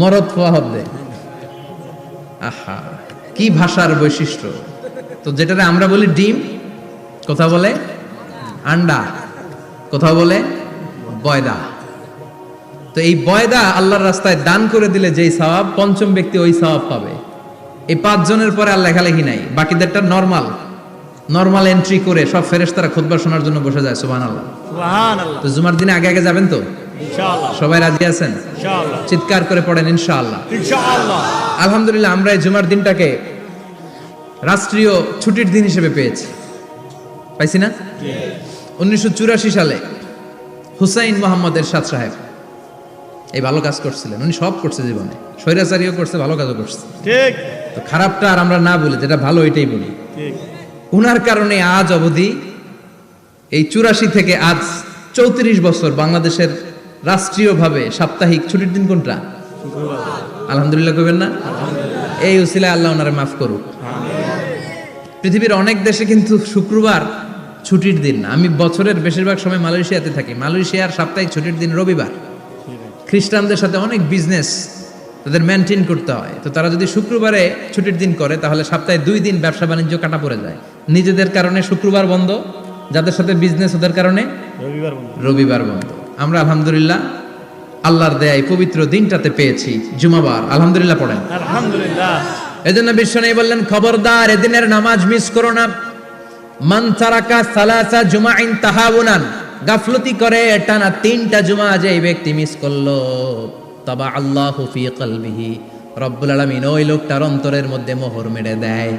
মরদ ফোয়া হবে। আহা, কি ভাষার বৈশিষ্ট্য! তো যেটারে আমরা বলি ডিম, কোথাও বলে আন্ডা, কোথাও বলে বয়দা। তো এই বয়দা আল্লাহর রাস্তায় দান করে দিলে যেই সওয়াব, পঞ্চম ব্যক্তি ওই সওয়াব পাবে। এই 5 জনের পরে আর লেখালেখি নাই, বাকিদেরটা নরমাল এন্ট্রি করে সব ফেরেশতারা খুতবা শোনার জন্য বসে যায়। সুবহানাল্লাহ। সুবহানাল্লাহ। তো জুমার দিনে আগে আগে যাবেন তো? ইনশাআল্লাহ। সবাই রাজি আছেন? ইনশাআল্লাহ। চিৎকার করে পড়েন ইনশাআল্লাহ। ইনশাআল্লাহ। আলহামদুলিল্লাহ, আমরা এই জুমার দিনটাকে রাষ্ট্রীয় ছুটির দিন হিসেবে পেয়েছি, পাইছি না? 1984 সালে হুসাইন মোহাম্মদ এরশাদ সাহেব এই ভালো কাজ করছিলেন। উনি সব করছে জীবনে, স্বৈরাচারীও করছে, ভালো কাজও করছে। ঠিক তো খারাপটা আর আমরা না বলি, যেটা ভালো এটাই বলি। ঠিক। উনার কারণে আজ অবধি এই 84 থেকে আজ 34 বছর বাংলাদেশের রাষ্ট্রীয়ভাবে সাপ্তাহিক ছুটির দিন কোনটা? আলহামদুলিল্লাহ কইবেন না? এই উসিলায় আল্লাহ ওনারে মাফ করুক। পৃথিবীর অনেক দেশে কিন্তু শুক্রবার ছুটির দিন না। আমি বছরের বেশিরভাগ সময় মালয়েশিয়াতে থাকি। মালয়েশিয়ার সাপ্তাহিক ছুটির দিন রবিবার। খ্রিস্টানদের সাথে অনেক বিজনেস তাদের মেনটেন করতে হয়, তো তারা যদি শুক্রবারে ছুটির দিন করে তাহলে সপ্তাহে 2 দিন ব্যবসা বাণিজ্য কাটা পড়ে যায়। নিজেদের কারণে শুক্রবার বন্ধ, যাদের সাথে বিজনেস ওদের কারণে রবিবার বন্ধ। আমরা আলহামদুলিল্লাহ আল্লাহর দয়ায় পবিত্র দিনটাতে পেয়েছি জুমাবার। আলহামদুলিল্লাহ পড়েন আলহামদুলিল্লাহ। এজন্য বিশ্বনবী বললেন খবরদার এদিনের নামাজ মিস করো না। মান তারাকা সালাসা জুমাইন তাহাউনান, গাফলতি করে টানা 3টা জুমা যে এই ব্যক্তি মিস করলো, তাবা আল্লাহু ফি কলবিহি, রব্বুল আলামিন ওই লোকটার অন্তরের মধ্যে মোহর মেরে দেয়।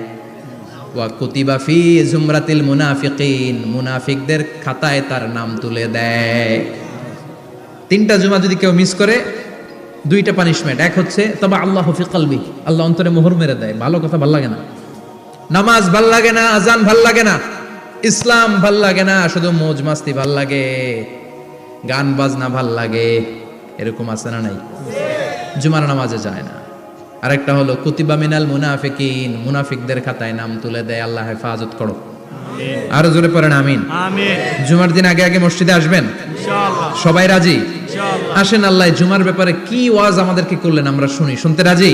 ওয়া কুতিবা ফি জুমরাতিল মুনাফিকিন, মুনাফিকদের খাতায় তার নাম তুলে দেয়। 3টা জুমা যদি কেউ মিস করে, 2টা পানিশমেন্ট। এক হচ্ছে তবা আল্লাহু ফি কলবি, আল্লাহ অন্তরে মোহর মেরে দেয়। ভালো কথা ভাল লাগে না, নামাজ ভাল লাগে না, আজান ভাল লাগে না, ইসলাম ভাল লাগে না, শুধু মৌজ মাস্তি ভাল লাগে, গান বাজনা ভাল লাগে, এরকম আছে না নাই? জুমার নামাজে যায় না, আরেকটা হলো কুতিবা মিনাল মুনাফিকিন, মুনাফিকদের খাতায় নাম তুলে দেয়। আল্লাহ হেফাজত করো। আরো জোরে পড়েন আমিন। আমিন। জুমার দিন আগে আগে মসজিদে আসবেন, ইনশাআল্লাহ। সবাই রাজি? ইনশাআল্লাহ। আসেন, আল্লাহ জুমার ব্যাপারে কি ওয়াজ আমাদেরকে করলেন আমরা শুনি। শুনতে রাজি?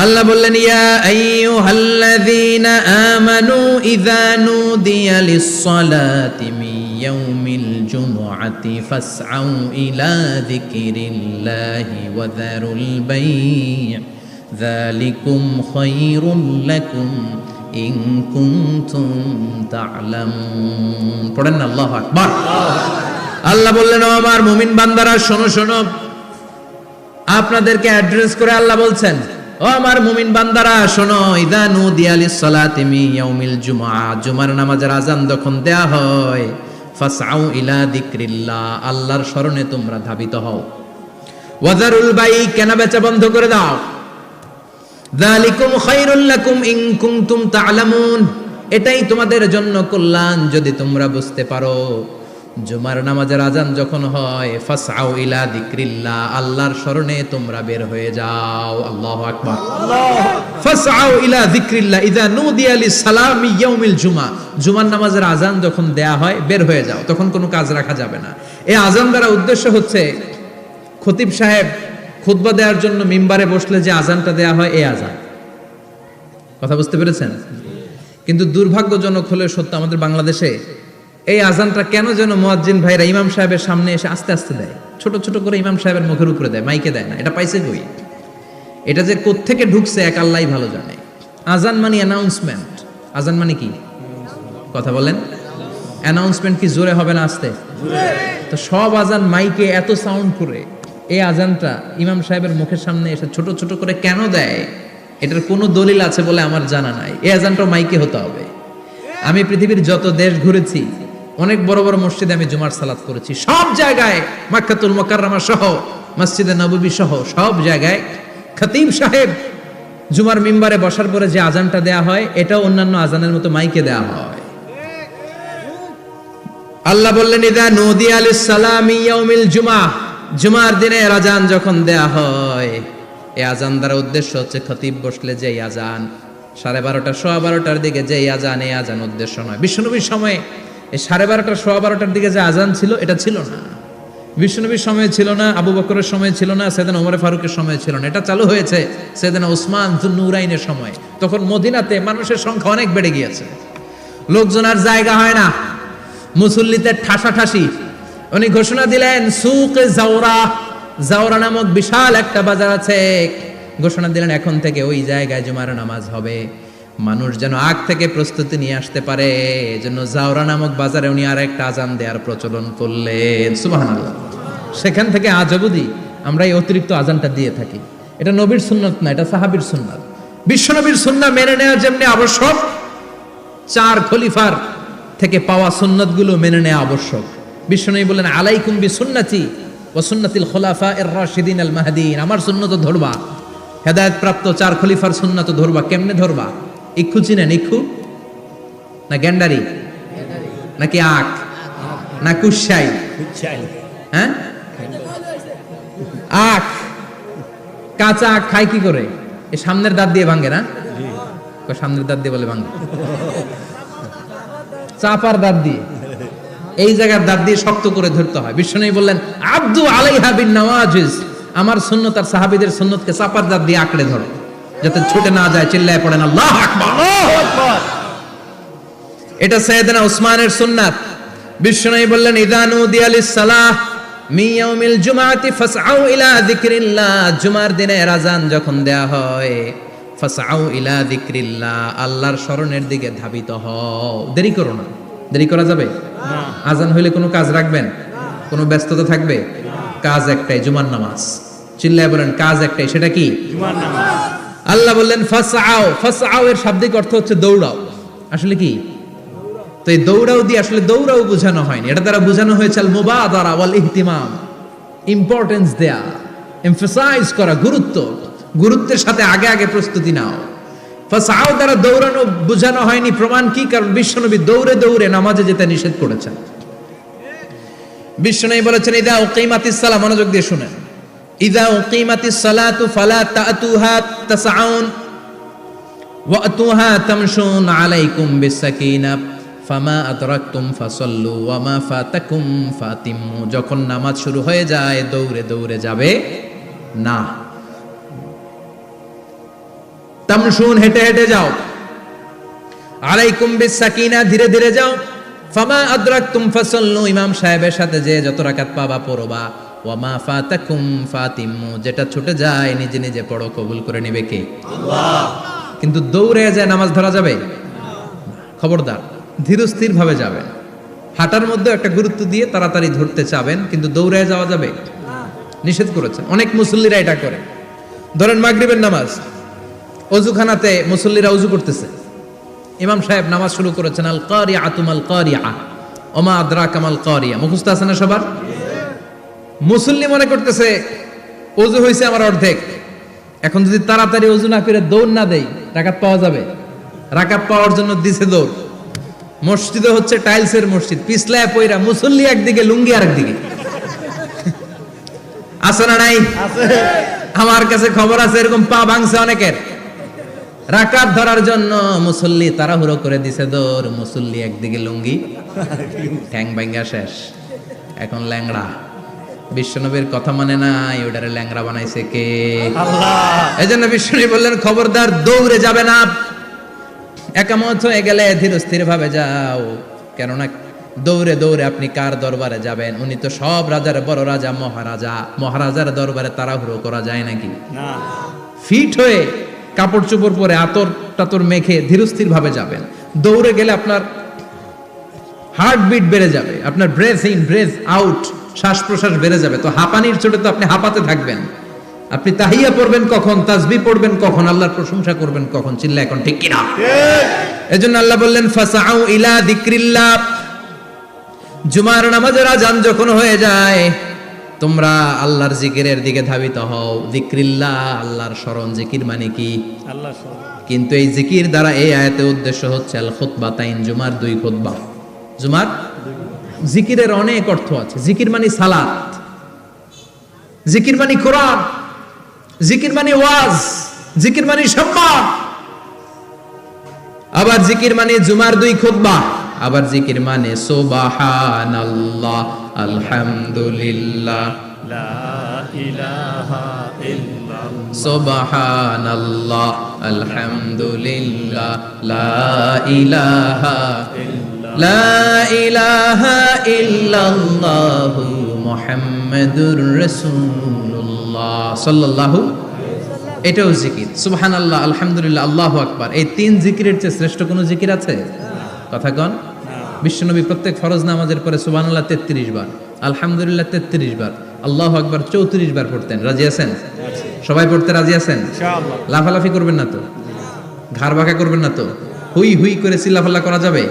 আল্লাহ বললেন, ইয়া আইয়ুহাল্লাযীনা আমানু ইযা নুদিয়া লিস-সালাতি মিন ইয়াউমিল জুমআতি ফাসআউ ইলা যিকরিল্লাহি ওয়া যারুল বাই', যালিকুম খায়রুল লাকুম ইন কুনতুম তা'লামুন। পড়েন না আল্লাহু আকবার। আল্লাহ বললেন, ও আমার মুমিন বান্দারা শোনো শোনো। আপনাদেরকে অ্যাড্রেস করে আল্লাহ বলছেন, ও আমার মুমিন বান্দারা শোনো, ইযা নুদিয়া লিস-সালাতি মিন ইয়াউমিল জুমআ, জুমার নামাজের আযান যখন দেয়া হয়, ফাসআউ ইলা যিকরিল্লাহ, আল্লাহর স্মরণে তোমরা ধাবিত হও। ওয়া যারুল বাই', কেনা বেচা বন্ধ করে দাও। যালিকুম খায়রুল লাকুম ইন কুনতুম তা'লামুন, এটাই তোমাদের জন্য কল্যাণ যদি তোমরা বুঝতে পারো। জুমার নামাজের আযান যখন হয়, ফাসআউ ইলা যিকরিল্লাহ, আল্লাহর স্মরণে তোমরা বের হয়ে যাও। আল্লাহু আকবার। ফাসআউ ইলা যিকরিল্লাহ ইযা নুদিয়া লিস-সালামি ইয়াউমিল জুমআ, জুমার নামাজের আযান যখন দেয়া হয় বের হয়ে যাও, তখন কোনো কাজ রাখা যাবে না। এই আযান দ্বারা উদ্দেশ্য হচ্ছে খতিব সাহেব খুতবা দেওয়ার জন্য মিম্বারে বসলে যে আযানটা দেয়া হয়, এই আযান। কথা বুঝতে পেরেছেন? কিন্তু দুর্ভাগ্যজনক হলে সত্য, আমাদের বাংলাদেশে এই আযানটা কেন যেন মুয়াজ্জিন ভাইরা ইমাম সাহেবের সামনে এসে আস্তে আস্তে দেয়, ছোট ছোট করে ইমাম সাহেবের মুখের উপরে দেয়, মাইকে দেয় না। এটা পাইছে কই? এটা যে কোত্থেকে ঢুকছে এক আল্লাহই ভালো জানে। আযান মানে অ্যানাউন্সমেন্ট। আযান মানে কি? কথা বলেন। অ্যানাউন্সমেন্ট কি জোরে হবে না আস্তে? তো সব আযান মাইকে এত সাউন্ড করে, এই আযানটা ইমাম সাহেবের মুখের সামনে এসে ছোট ছোট করে কেন দেয়? এটার কোনো দলিল আছে বলে আমার জানা নাই। এই আযানটা মাইকে হতে হবে। আমি পৃথিবীর যত দেশ ঘুরেছি, অনেক বড় বড় মসজিদে আমি জুমার সালাত করেছি, সব জায়গায় মক্কাতুল মুকাররমা সহ মসজিদে নববী সহ সব জায়গায় খতিব সাহেব জুমার মিম্বারে বসার পরে যে আযানটা দেয়া হয়, এটাও অন্যান্য আযানের মতো মাইকে দেয়া হয়। আল্লাহ বললেন, ইযা নুদিয়া লিস-সালামি ইয়াউমিল জুমআ, জুমার দিনে আযান যখন দেয়া হয়, এই আযান দ্বারা উদ্দেশ্য হচ্ছে খতিব বসলে যে আযান 12:30 সোয়া 12টার দিকে যে আযান, এই আযান উদ্দেশ্য নয়। বিশ্বনবীর সময়ে এই 12:30 সোয়া 12টার দিকে যে আযান ছিল, এটা ছিল না। বিশ্বনবীর সময় ছিল না, আবু বকরের সময় ছিল না, সাইয়েদনা ওমর ফারুকের সময় ছিল না। এটা চালু হয়েছে সাইয়েদনা উসমান যুন্নুরাইনের সময়। তখন মদিনাতে মানুষের সংখ্যা অনেক বেড়ে গিয়েছে, লোকজন আর জায়গা হয় না, মুসল্লিতে ঠাসাঠাসি। উনি ঘোষণা দিলেন, সুকে জাওরা, জাওরা নামক বিশাল একটা বাজার আছে, ঘোষণা দিলেন এখন থেকে ওই জায়গায় জুমার নামাজ হবে। মানুষ যেন আগ থেকে প্রস্তুতি নিয়ে আসতে পারে, এজন্য জাওরা নামক বাজারে উনি আর একটা আযান দেওয়ার প্রচলন করলেন। সুবহানাল্লাহ। সেখান থেকে আজ অবধি আমরা এই অতিরিক্ত আযানটা দিয়ে থাকি। এটা নবীর সুন্নাত না, এটা সাহাবীর সুন্নাত। বিশ্বনবীর সুন্নাহ মেনে নেওয়া যেমনি আবশ্যক, 4 খলিফার থেকে পাওয়া সুন্নাতগুলো মেনে নেওয়া আবশ্যক। বিশ্বনবী বলেন, আলাইকুম বিসুন্নতি ওয়া সুন্নাতিল খুলাফায়ে রাশিদিন আল মাহদিয়িন, আমার সুন্নাত ধরবা, হেদায়েত প্রাপ্ত 4 খলিফার সুন্নাত ধরবা। কেমনে ধরবা? ইক্ষু চিনেন? ইক্ষু না গ্যান্ডারি নাকি আখ না কুশাই? হ্যাঁ, আখ। কাঁচা আখ খায় কি করে? এই সামনের দাঁত দিয়ে ভাঙে না? সামনের দাঁত দিয়ে বলে ভাঙে, চাপার দাঁত দিয়ে, এই জায়গার দাঁত দিয়ে শক্ত করে ধরতে হয়। বিশ্বনবী বললেন, আব্দু আলাইহা বিন নওয়াজিজ, আমার সুন্নত আর সাহাবীদের সুন্নতকে চাপার দাঁত দিয়ে আঁকড়ে ধরো, যাতে ছুটে না যায়। চিল্লায় পড়েন আল্লাহু আকবার। এটা সাইয়েদনা উসমানের সুন্নাত। বিশ্বনবী বললেন, ইযা নুদিয়া লিস-সালাহ মিন ইয়াউমিল জুমআতি ফাসআউ ইলা যিকরিল্লাহ, জুমার দিনে আযান যখন দেয়া হয়, ফাসআউ ইলা যিকরিল্লাহ, আল্লাহর স্মরণের দিকে ধাবিত হও। দেরি করো না। দেরি করা যাবে না। আযান হইলে কোনো কাজ রাখবেন? কোনো ব্যস্ততা থাকবে? কাজ একটাই, জুমার নামাজ। চিল্লায় বলেন, কাজ একটাই, সেটা কি? জুমার নামাজ। আল্লাহ বললেন ফাসআউ, ফাসআউ এর শাব্দিক অর্থ হচ্ছে দৌড়াও। আসলে কি? তো এই দৌড়াও দিয়ে আসলে দৌড়াও বোঝানো হয়নি, এটা দ্বারা বোঝানো হয়েছে আল মুবাদারা ওয়াল ইহতিমাম, ইম্পর্টেন্স দেয়া, এমফাসাইজ করা, গুরুত্বের সাথে আগে আগে প্রস্তুতি নাও। ফাসআউ দ্বারা দৌড়ানো বোঝানো হয়নি। প্রমাণ কি? কারণ বিশ্বনবী দৌড়ে দৌড়ে নামাজে যেতে নিষেধ করেছেন। বিশ্বনবী বলেছেন, ইদা উকিমাতিস সালাহ, মনোযোগ দিয়ে শুনেন, ইযা উকিমাতিস সালাতু ফালা তা'তুহা তাসআউন ওয়া আতুহা তামশুন আলাইকুম বিসাকিনাহ ফামা আদরাকতুম ফাসাল্লু ওয়া মা ফাতাকুম ফাতিম্মু। যখন নামাজ শুরু হয়ে যায় দৌড়ে দৌড়ে যাবে না, তামশুন হেঁটে হেঁটে যাও, আলাইকুম বিসাকিনা ধীরে ধীরে যাও, ফামা আদরাকতুম ফাসাল্লু ইমাম সাহেবের সাথে যে যত রাকাত পাবা পড়বা, ওয়া মা ফাতাকুম ফাতিম্মু যেটা ছুটে যায় নিজে নিজে পড়ো, কবুল করে নেবে কে? আল্লাহ। কিন্তু দৌড়ে যায় নামাজ ধরা যাবে? খবরদার, ধীরস্থির ভাবে যাবেন। হাঁটার মধ্যে একটা গুরুত্ব দিয়ে তাড়াতাড়ি ধরতে চাবেন, কিন্তু দৌড়ে যাওয়া যাবে? নিষেধ করেছেন। অনেক মুসল্লিরা এটা করে। ধরেন মাগরিবের নামাজ, অজুখানাতে মুসল্লিরা অজু করতেছে, ইমাম সাহেব নামাজ শুরু করেছেন, আল কারিআতু মাল কারিআ ওমা আদরাকা মাল কারিআ, মুখস্থ আছে না সবার? মুসল্লি মনে করতেছে অজু হয়েছে আমার অর্ধেক, এখন যদি তাড়াতাড়ি অজু না করে দৌড় না দেই রাকাত পাওয়া যাবে? রাকাত পাওয়ার জন্য দিছে দৌড়। মসজিদে হচ্ছে টাইলসের মসজিদ, পিছলায় পয়রা মুসল্লি একদিকে, লুঙ্গি আরেকদিকে। আছে না নাই? আমার কাছে খবর আছে এরকম পা ভাঙছে অনেকের। রাকাত ধরার জন্য মুসল্লি তাড়াহুড়ো করে দিছে দৌড়, মুসল্লি একদিকে লুঙ্গি, ঠ্যাং ভাঙ্গা শেষ, এখন ল্যাংড়া। বিশ্বনবীর কথা মানে নাই, ওটারে ল্যাংড়া বানাইছে কে? আল্লাহ। এজন্য বিশ্বনবী বললেন খবরদার দৌড়ে যাবে না, একামত হয়ে গেলে ধীর স্থির ভাবে যাও। কেননা দৌড়ে দৌড়ে আপনি কার দরবারে যাবেন? উনি তো সব রাজার বড় রাজা, মহারাজা। মহারাজার দরবারে তাড়াহুড়ো করা যায় নাকি? না। ফিট হয়ে কাপড় চোপড় পরে আতর টাতর মেখে ধীরস্থির ভাবে যাবেন। দৌড়ে গেলে আপনার হার্টবিট বেড়ে যাবে, আপনার ব্রেথ ইন ব্রেথ আউট, শ্বাস প্রশ্বাস বেড়ে যাবে। তো হাঁপানির চোটে তো আপনি হাঁপাতে থাকবেন। আপনি তাহিয়া পড়বেন কখন, তাসবিহ পড়বেন কখন, আল্লাহর প্রশংসা করবেন কখন? চিল্লা এখন ঠিক কিনা? এজন্য আল্লাহ বললেন ফাসাউ ইলা যিকরিল্লাহ, জুমার নামাজের আযান যখন হয়ে যায় তোমরা আল্লাহর জিকিরের দিকে ধাবিত হও। যিকরিল্লাহ, আল্লাহর স্মরণ। জিকির মানে কি? আল্লাহর স্মরণ। কিন্তু এই জিকির দ্বারা এই আয়াতের উদ্দেশ্য হচ্ছে আল খুতবাতাইন, জুমার দুই খুতবা। জুমার জিকিরের অনেক অর্থ আছে। জিকির মানে সালাত, জিকির মানে কোরআন, জিকির মানে ওয়াজ, জিকির মানে সম্মান। আবার জিকির মানে জুমার দুই খুতবা। আবার জিকির মানে সুবহানাল্লাহ, আলহামদুলিল্লাহ, লা ইলাহা ইল্লাল্লাহ, সুবহানাল্লাহ, আলহামদুলিল্লাহ, লা ইলাহা ইল্লাল্লাহ, লা ইলাহা ইল্লাল্লাহু মুহাম্মাদুর রাসূলুল্লাহ সাল্লাল্লাহু। এটাও জিকির। সুবহানাল্লাহ, আলহামদুলিল্লাহ, আল্লাহু আকবার। এই তিন জিকিরের চেয়ে শ্রেষ্ঠ কোনো জিকির আছে? কথা কন। বিশ্বনবী প্রত্যেক ফরজ নামাজের পরে সুবহানাল্লাহ 33 বার, আলহামদুলিল্লাহ 33 বার, আল্লাহু আকবার 34 বার পড়তেন। রাজি আছেন? সবাই পড়তে রাজি আছেন? ইনশাআল্লাহ। লাফালাফি করবেন না তো? ঘাড় বাঁকা করবেন না তো? হুই হুই করে চিল্লাফাল্লা করা যাবে?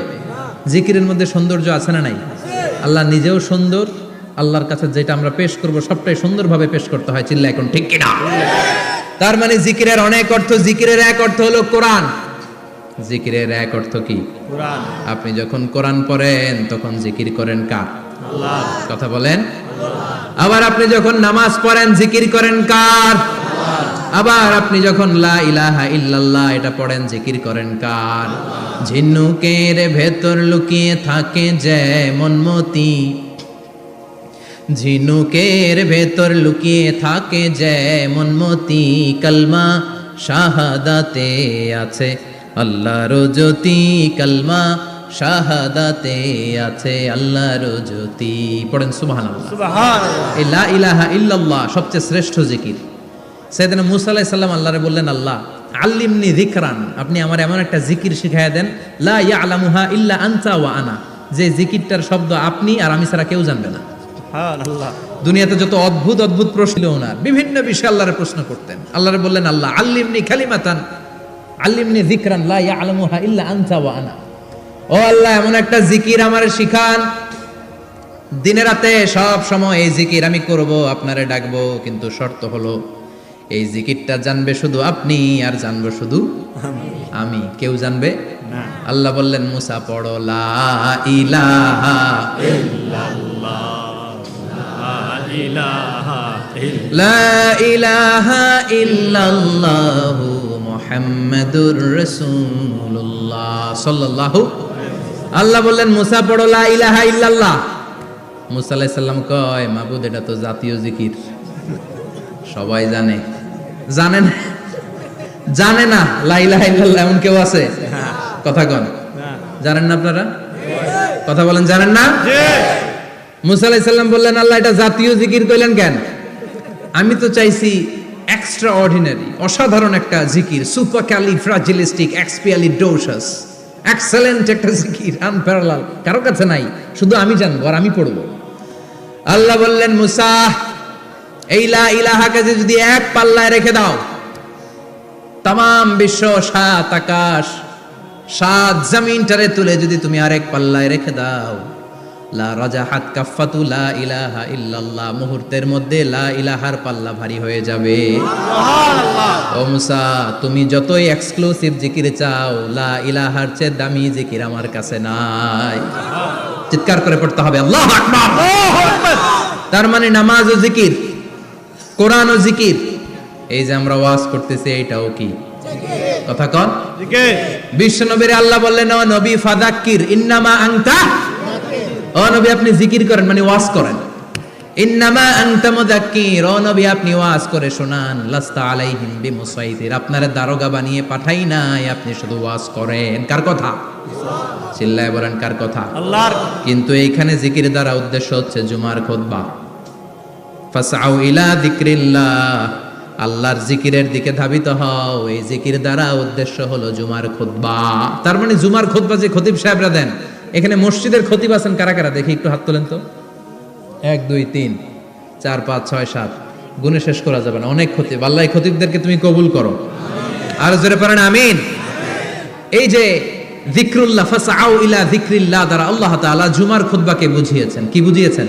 জিকিরের মধ্যে সৌন্দর্য আছে না নাই? আল্লাহ নিজেও সুন্দর। আল্লাহর কাছে যেটা আমরা পেশ করব সবটাই সুন্দরভাবে পেশ করতে হয়। চিল্লা এখন ঠিক কিনা? তার মানে জিকিরের অনেক অর্থ। জিকিরের এক অর্থ হলো কোরআন। জিকিরের এক অর্থ কি? কোরআন। আপনি যখন কোরআন পড়েন তখন জিকির করেন কার? আল্লাহ। কথা বলেন। আবার আপনি যখন নামাজ পড়েন জিকির করেন কার? আল্লাহ। আবার আপনি যখন লা ইলাহা ইল্লাল্লাহ এটা পড়েন জিকির করেন কার? ঝিনুকের ভেতর লুকিয়ে থাকে যেমন মতি, ঝিনুকের ভেতর লুকিয়ে থাকে যেমন মতি, কালমা শাহাদাতে আছে আল্লাহর জ্যোতি, কালমা শাহাদাতে আছে আল্লাহর জ্যোতি। পড়েন সুবহানাল্লাহ। সুবহানাল্লাহ। এই লা ইলাহা ইল্লাল্লাহ সবচেয়ে শ্রেষ্ঠ জিকির। সাইয়েদনা মুসা আলাইহিস সালাম আল্লাহরে বললেন, আল্লাহ আল্লিমনি যিকরান, আপনি আমার এমন একটা জিকির শিখাইয়া দেন, লা ইয়ালামুহা ইল্লা আনতা ওয়া আনা, যে জিকিরটার শব্দ আপনি আর আমি ছাড়া কেউ জানবে না। সুবহানাল্লাহ। দুনিয়াতে যত অদ্ভুত অদ্ভুত প্রশ্ন ওনার, বিভিন্ন বিষয়ে আল্লাহরে প্রশ্ন করতেন। আল্লাহরে বললেন, আল্লাহ আল্লিমনি কালিমাতান, আল্লিমনি যিকরান লা ইয়ালামুহা ইল্লা আনতা ওয়া আনা। ও আল্লাহ এমন একটা জিকির আমারে শিখান, দিনে রাতে সব সময় এই জিকির আমি করব, আপনারে ডাকবো, কিন্তু শর্ত হলো এই জিকিরটা জানবে শুধু আপনি আর জানবো শুধু আমি, কেউ জানবে না। আল্লাহ বললেন, মুসা পড়ো লা ইলাহা ইল্লাল্লাহ, লা ইলাহা লা ইলাহা ইল্লাল্লাহু মুহাম্মাদুর রাসূলুল্লাহ সাল্লাল্লাহু। আল্লাহ বললেন মুসা পড়ো লা ইলাহা ইল্লাল্লাহ। মুসা আলাইহিস সালাম কয় মাবুদ এটা তো জাতীয় জিকির, সবাই জানে। জানেন জানে না লা ইলাহা ইল্লাল্লাহ এমন কেউ আছে? কথা কন, জানেন না আপনারা? কথা বলেন, জানেন না? মুসা আলাইহিস সালাম বললেন আল্লাহ এটা জাতীয় জিকির কইলেন কেন? আমি তো চাইছি এক্সট্রা অর্ডিনারি, অসাধারণ একটা জিকির, সুপার ক্যালিফ্রাজিলিস্টিক এক্সপিয়ালিডোসাস, এক্সেলেন্ট একটা জিকির, আনপ্যারালাল, কারো কাছে নাই, শুধু আমি জানবো আর আমি পড়বো। আল্লাহ বললেন মুসা এই লা ইলাহাকে যদি এক পাল্লায় রেখে দাও, তাম বিশ্ব, সাত আকাশ, সাত জমিনটারে তুলে যদি তুমি আরেক পাল্লায় রেখে দাও, লা রাজাহাত কাফাতু লা ইলাহা ইল্লাল্লাহ, মুহূর্তের মধ্যে লা ইলাহার পাল্লা ভারী হয়ে যাবে। ও মুসা তুমি যতই এক্সক্লুসিভ জিকির চাও, লা ইলাহার চেয়ে দামি জিকির আমার কাছে নাই। চিৎকার করে পড়তে হবে আল্লাহু আকবার। তার মানে নামাজ ও জিকির, কোরআন ও জিকির, এই যে আমরা ওয়াজ করতেছি এইটাও কি কথা কন? বিশ্ব নবীর আল্লাহ বললেন ও নবী ফাযাক্কির ইন্নামা আনতা, ও নবী আপনি জিকির করেন মানে ওয়াজ করেন। ইন্নামা আনতা মুযাক্কির, ও নবী আপনি ওয়াজ করে শোনান। লাস্তা আলাইহিম বিমুসাইতির, আপনারে দারোগা বানিয়ে পাঠাই নাই, আপনি শুধু ওয়াজ করেন। কার কথা? চিল্লায় বলেন কার কথা? আল্লাহর। কিন্তু এইখানে জিকির দ্বারা উদ্দেশ্য হচ্ছে জুমার খুতবা। ফাসআউ ইলা যিকরিল্লাহ, আল্লাহর জিকিরের দিকে ধাবিত হও। এই জিকির দ্বারা উদ্দেশ্য হলো জুমার খুতবা। তার মানে জুমার খুতবা যে খতিব সাহেবরা দেন, এখানে মসজিদের খতিব আছেন কারা কারা দেখি একটু হাত তোলেন তো। 1 2 3 4 5 6 7 গুণে শেষ করা যাবে না, অনেক খতিব। আল্লাহ এই খতিবদেরকে তুমি কবুল করো। আর জোরে পড়েন আমিন। এই যে যিকরুল্লাহ, ফাসআউ ইলা যিকরিল্লাহ দ্বারা আল্লাহ তাআলা জুমার খুতবাকে বুঝিয়েছেন। কি বুঝিয়েছেন?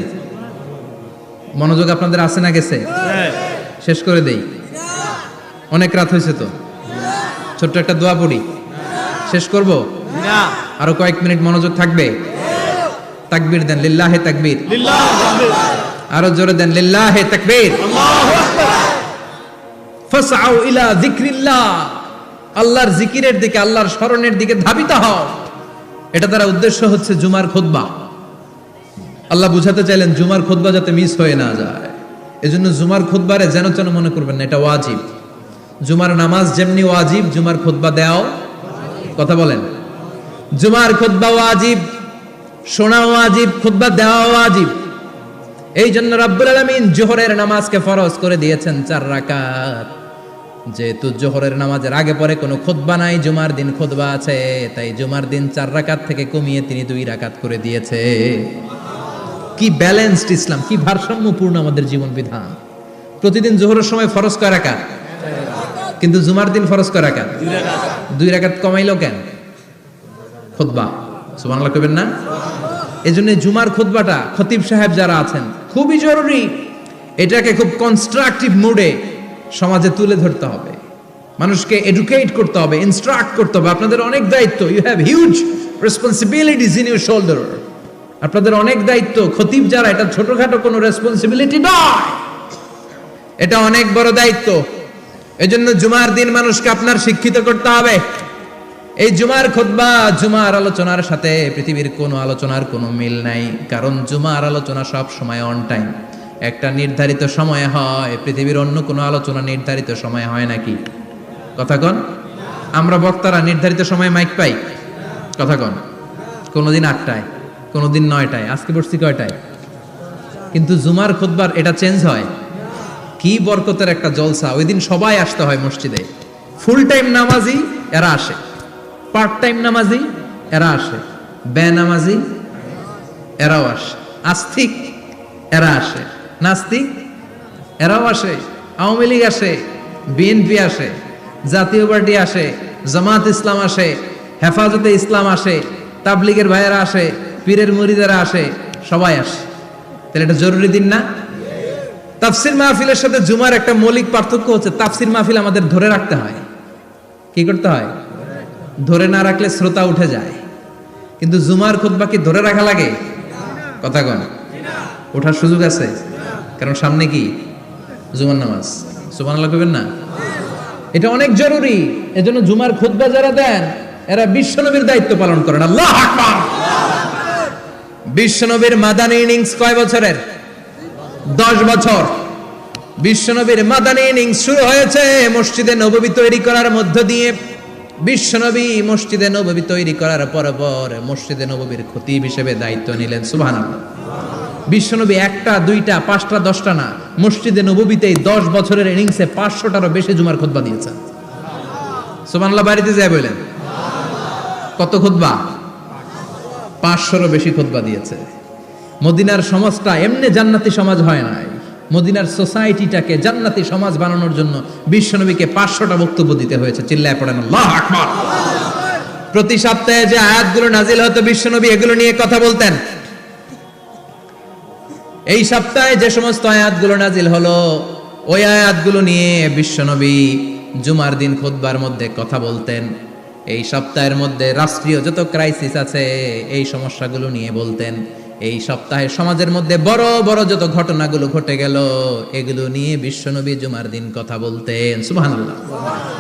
মনোযোগ আপনাদের আছে না গেছে? শেষ করে দেই, অনেক রাত হয়েছে তো। ছোট্ট একটা দোয়া পড়ি, শেষ করব। আরো কয়েক মিনিট মনোযোগ থাকবে। তাকবীর দেন, লিল্লাহে তাকবীর। আরো জোরে দেন, লিল্লাহে তাকবীর। ফাসআউ ইলা যিকরিল্লাহ, আল্লাহর জিকিরের দিকে, আল্লাহর স্মরণের দিকে ধাবিত হও। এটা দ্বারা উদ্দেশ্য হচ্ছে জুমার খুতবা। আল্লাহ বুঝাতে চাইলেন জুমার খুতবা যাতে মিস হয়ে না যায়, এজন্য জুমার খুতবারে যেন যেন মনে করবেন না এটা ওয়াজিব। জুমার নামাজ যেমনি ওয়াজিব, জুমার খুতবা দেওয়াও, কথা বলেন, জুমার খুতবা ওয়াজিব, শোনা ওয়াজিব, খুতবা দেওয়া ওয়াজিব। এই জন্য রাব্বুল আলামিন জোহরের নামাজকে ফরজ করে দিয়েছেন 4 রাকাত। যেহেতু জোহরের নামাজের আগে পরে কোনো খুতবা নাই, জুমার দিন খুতবা আছে, তাই জুমার দিন 4 রাকাত থেকে কমিয়ে তিনি 2 রাকাত করে দিয়েছে। কি ব্যালেন্সড ইসলাম, কি ভারসাম্যপূর্ণ আমাদের জীবন বিধান। প্রতিদিন জোহরের সময় ফরজ কয় রাকাত, কিন্তু জুমার দিন ফরজ কয় রাকাত? 2 রাকাত কমাইলো কেন? খুতবা, সুবহানাল্লাহ কইবেন না? এজন্য জুমার খুতবাটা খতিব সাহেব যারা আছেন খুবই জরুরি। এটাকে খুব কনস্ট্রাকটিভ মুডে সমাজে তুলে ধরতে হবে, মানুষকে এডুকেট করতে হবে, ইনস্ট্রাক্ট করতে হবে। আপনাদের অনেক দায়িত্ব, you have huge responsibilities in your shoulder. আপনাদের অনেক দায়িত্ব। খতিব যারা, এটা ছোটখাটো কোনো রেসপন্সিবিলিটি নয়, এটা অনেক বড় দায়িত্ব। এজন্য জুমার দিন মানুষকে আপনার শিক্ষিত করতে হবে। এই জুমার খুতবা, জুমার আলোচনার সাথে পৃথিবীর কোনো আলোচনার কোনো মিল নাই, কারণ জুমার আলোচনা সব সময় অন টাইম, একটা নির্ধারিত সময় হয়। পৃথিবীর অন্য কোনো আলোচনা নির্ধারিত সময় হয় নাকি? কথা কন। আমরা বক্তারা নির্ধারিত সময়ে মাইক পাই? কথা কন। কোনোদিন 8টায়, কোনোদিন 9টায়, আজকে বসছি কয়টায়? কিন্তু জুমার খুতবার এটা চেঞ্জ হয়। কি বরকতের একটা জলসা! ওই দিন সবাই আসতে হয় মসজিদে। ফুল টাইম নামাজি এরা আসে, পার্ট টাইম নামাজি এরা আসে, বেনামাজি এরাও আসে, আস্তিক এরা আসে, নাস্তিক এরাও আসে, আওয়ামী লীগ আসে, বিএনপি আসে, জাতীয় পার্টি আসে, জামাত ইসলাম আসে, হেফাজতে ইসলাম আসে, তাবলিগের ভাইয়েরা আসে, পীরের মুরিদেরা আসে, সবাই আসে। তাহলে এটা জরুরি দিন না? তাফসির মাহফিলের সাথে জুমার একটা মৌলিক পার্থক্য হচ্ছে, তাফসির মাহফিল আমাদের ধরে রাখতে হয়। কি করতে হয়? ধরে না রাখলে শ্রোতা উঠে যায়। কিন্তু জুমার খুতবা কি ধরে রাখা লাগে? কথা কন। ওঠার সুযোগ আছে, কারণ সামনে কি? জুমার নামাজ। সুবহানাল্লাহ কইবেন না? এটা অনেক জরুরি। এজন্য জুমার খুতবা যারা দেন এরা বিশ্বনবীর দায়িত্ব পালন করেন। আল্লাহু আকবার। বিশ্বনবীর মাদানী ইনিংস কয় বছরের? 10 বছর। বিশ্বনবীর মাদানী ইনিংস শুরু হয়েছে মসজিদে নববী তৈরি করার মধ্য দিয়ে। বিশ্বনবী মসজিদে নববী তৈরি করার পর মসজিদে নববীর খতিব হিসেবে দায়িত্ব নিলেন। সুবহানাল্লাহ। বিশ্বনবী একটা, দুইটা, পাঁচটা, 10টা না, মসজিদে নববীতেই 10 বছরের ইনিংসে 500টারও বেশি জুমার খুতবা দিয়েছেন। সুবহানাল্লাহ। বাড়িতে যায় বলেন কত খুতবা? 500রও বেশি খুতবা দিয়েছে। মদিনার সমাজটা এমনি জান্নাতি সমাজ হয় নাই। মদিনার সোসাইটিটাকে জান্নাতি সমাজ বানানোর জন্য বিশ্বনবীকে 500টা বক্তব্য দিতে হয়েছে। চিল্লায় পড়েন আল্লাহু আকবার। প্রতি সপ্তাহে যে আয়াতগুলো নাজিল হতো বিশ্বনবী এগুলো নিয়ে কথা বলতেন। এই সপ্তাহে যে সমস্ত আয়াতগুলো নাজিল হলো ওই আয়াতগুলো নিয়ে বিশ্বনবী জুমার দিন খুতবার মধ্যে কথা বলতেন। এই সপ্তাহের মধ্যে রাষ্ট্রীয় যত ক্রাইসিস আছে এই সমস্যাগুলো নিয়ে বলতেন। এই সপ্তাহে সমাজের মধ্যে বড় বড় যত ঘটনাগুলো ঘটে গেল এগুলো নিয়ে বিশ্বনবী জুমার দিন কথা বলতেন। সুবহানাল্লাহ।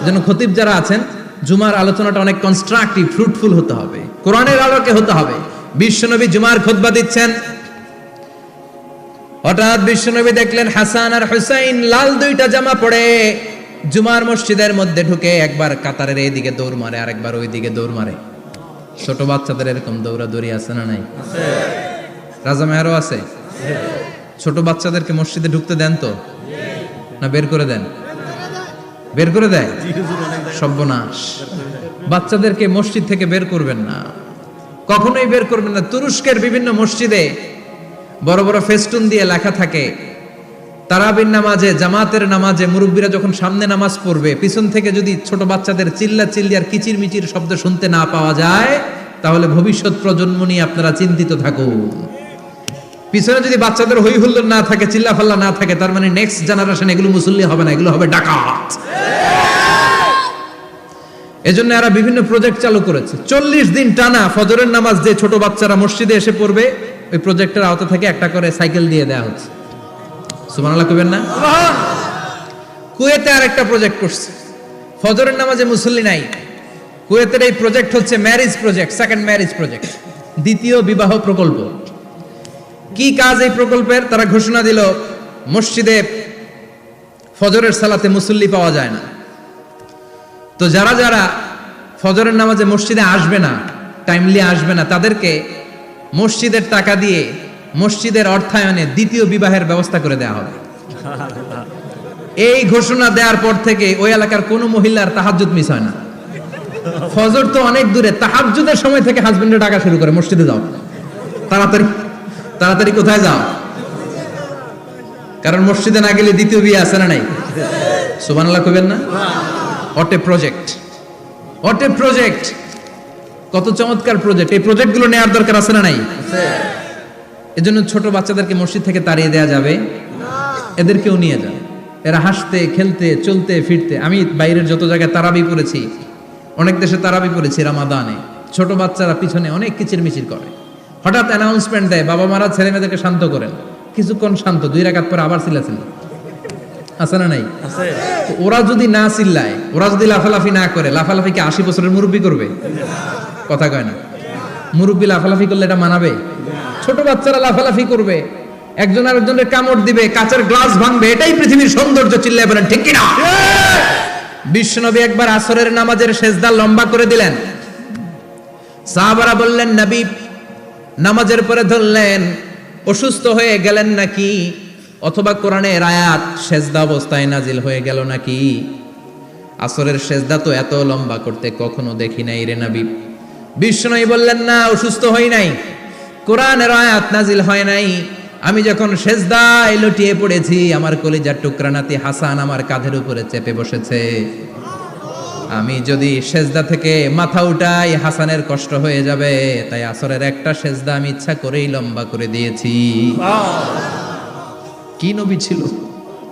এজন্য খতিব যারা আছেন জুমার আলোচনাটা অনেক কনস্ট্রাকটিভ, ফ্রুটফুল হতে হবে, কোরআনের আলোকে হতে হবে। বিশ্বনবী জুমার খুতবা দিচ্ছেন, হঠাৎ বিশ্বনবী দেখলেন হাসান আর হুসাইন লাল 2টা জামা পরে জুমার মসজিদের মধ্যে ঢুকে একবার কাতারের এইদিকে দৌড় মারে আর একবার ওইদিকে দৌড় মারে। ছোট বাচ্চাদের এরকম দৌড়াদৌড়ি আছে না নাই? রাজা মেহরও আছে। ছোট বাচ্চাদেরকে মসজিদে ঢুকতে দেন তো না বের করে দেন? বের করে দেয়। সর্বনাশ। বাচ্চাদেরকে মসজিদ থেকে বের করবেন না, কখনোই বের করবেন না। তুরস্কের বিভিন্ন মসজিদে বড় বড় ফেস্টুন দিয়ে লেখা থাকে তারাবির নামাজে, জামাতের নামাজে মুরব্বীরা যখন সামনে নামাজ পড়বে পিছন থেকে যদি ছোট বাচ্চাদের চিল্লা চিল্লি আর কিচির মিচির শব্দ শুনতে না পাওয়া যায় তাহলে ভবিষ্যৎ প্রজন্ম নিয়ে আপনারা চিন্তিত থাকুন। পিছনে যদি বাচ্চাদের হই হুল্লোড় না থাকে, চিল্লা ফাল্লা না থাকে, তার মানে নেক্সট জেনারেশন এগুলো মুসল্লি হবে না, এগুলো হবে ডাকাত। এজন্য এরা বিভিন্ন প্রজেক্ট চালু করেছে। 40 দিন টানা ফজরের নামাজ যে ছোট বাচ্চারা মসজিদে এসে পড়বে ওই প্রজেক্টের আওতা থেকে একটা করে সাইকেল দিয়ে দেওয়া হচ্ছে। সুবহানাল্লাহ কইবেন না? কুয়েতে আরেকটা প্রজেক্ট করছে, ফজরের নামাজে মুসল্লি নাই। কুয়েতের এই প্রজেক্ট হচ্ছে marriage project, second marriage project, দ্বিতীয় বিবাহ প্রকল্প। কি কাজ এই প্রকল্পের? তারা ঘোষণা দিল মসজিদে ফজরের সালাতে মুসল্লি পাওয়া যায় না, তো যারা যারা ফজরের নামাজে মসজিদে আসবে না, টাইমলি আসবে না, তাদেরকে মসজিদের টাকা দিয়ে মসজিদের অর্থায়নে দ্বিতীয় বিবাহের ব্যবস্থা করে দেওয়া হবে। এই ঘোষণা দেওয়ার পর থেকে ওই এলাকার কোনো মহিলার তাহাজ্জুদ মিস হয় না। ফজর তো অনেক দূরে, তাহাজ্জুদের সময় থেকে হাজবেন্ডের ডাকা শুরু করে মসজিদে যাও, তাড়াতাড়ি তাড়াতাড়ি কোথায় যাও, কারণ মসজিদে না গেলে দ্বিতীয় বিয়ে আছে না নাই? সুবহানাল্লাহ কইবেন না? What a project, what a project, কত চমৎকার প্রজেক্ট। এই প্রজেক্টগুলো নেওয়ার দরকার আছে না নাই? এজন্য ছোট বাচ্চাদেরকে মসজিদ থেকে তাড়িয়ে দেওয়া যাবে না, এদেরকেও নিয়ে যাবে। এরা হাসতে খেলতে চলতে ফিরতে, আমি বাইরের যত জায়গায় তারাবি পড়েছি, অনেক দেশে তারাবি পড়েছি রামাদানে, ছোট বাচ্চারা পিছনে অনেক কিচির মিচির করে। হঠাৎ অ্যানাউন্সমেন্ট দেয় বাবা মারা ছেলে মেয়েদেরকে শান্ত করেন, কিছুক্ষণ শান্ত, 2 রাকাত পরে আবার চিল্লাচিল্লি, আছে না নাই? ওরা যদি না চিল্লায়, ওরা যদি লাফালাফি না করে, লাফালাফি কি 80 বছরের মুরব্বী করবে? কথা কয় না। মুরব্বী লাফালাফি করলে এটা মানাবে? ছোট বাচ্চারা লাফালাফি করবে, একজন আরেকজনের কামড় দিবে, কাঁচের গ্লাস ভাঙবে, এটাই পৃথিবীর সৌন্দর্য। চিল্লায় বলেন ঠিক কিনা? বিশ্বনবী একবার আসরের নামাজের সেজদা লম্বা করে দিলেন, সাহাবারা বললেন নবী নামাজের পরে ধরলেন, অসুস্থ হয়ে গেলেন নাকি, অথবা কোরআনের আয়াত সেজদা অবস্থায় নাজিল হয়ে গেল নাকি? আসরের সেজদা তো এত লম্বা করতে কখনো দেখি নাই রে নবী। বিশ্বনবী বললেন না, অসুস্থ হই নাই, কোরআনের আয়াত নাজিল হয় নাই, আমি যখন সেজদায় লুটিয়ে পড়েছি আমার কলিজার টুকরা নাতি হাসান আমার কাঁধের উপরে চেপে বসেছে, আমি যদি সেজদা থেকে মাথা উঠাই হাসানের কষ্ট হয়ে যাবে, তাই আসরের একটা সেজদা আমি ইচ্ছা করেই লম্বা করে দিয়েছি। কি নবী ছিল,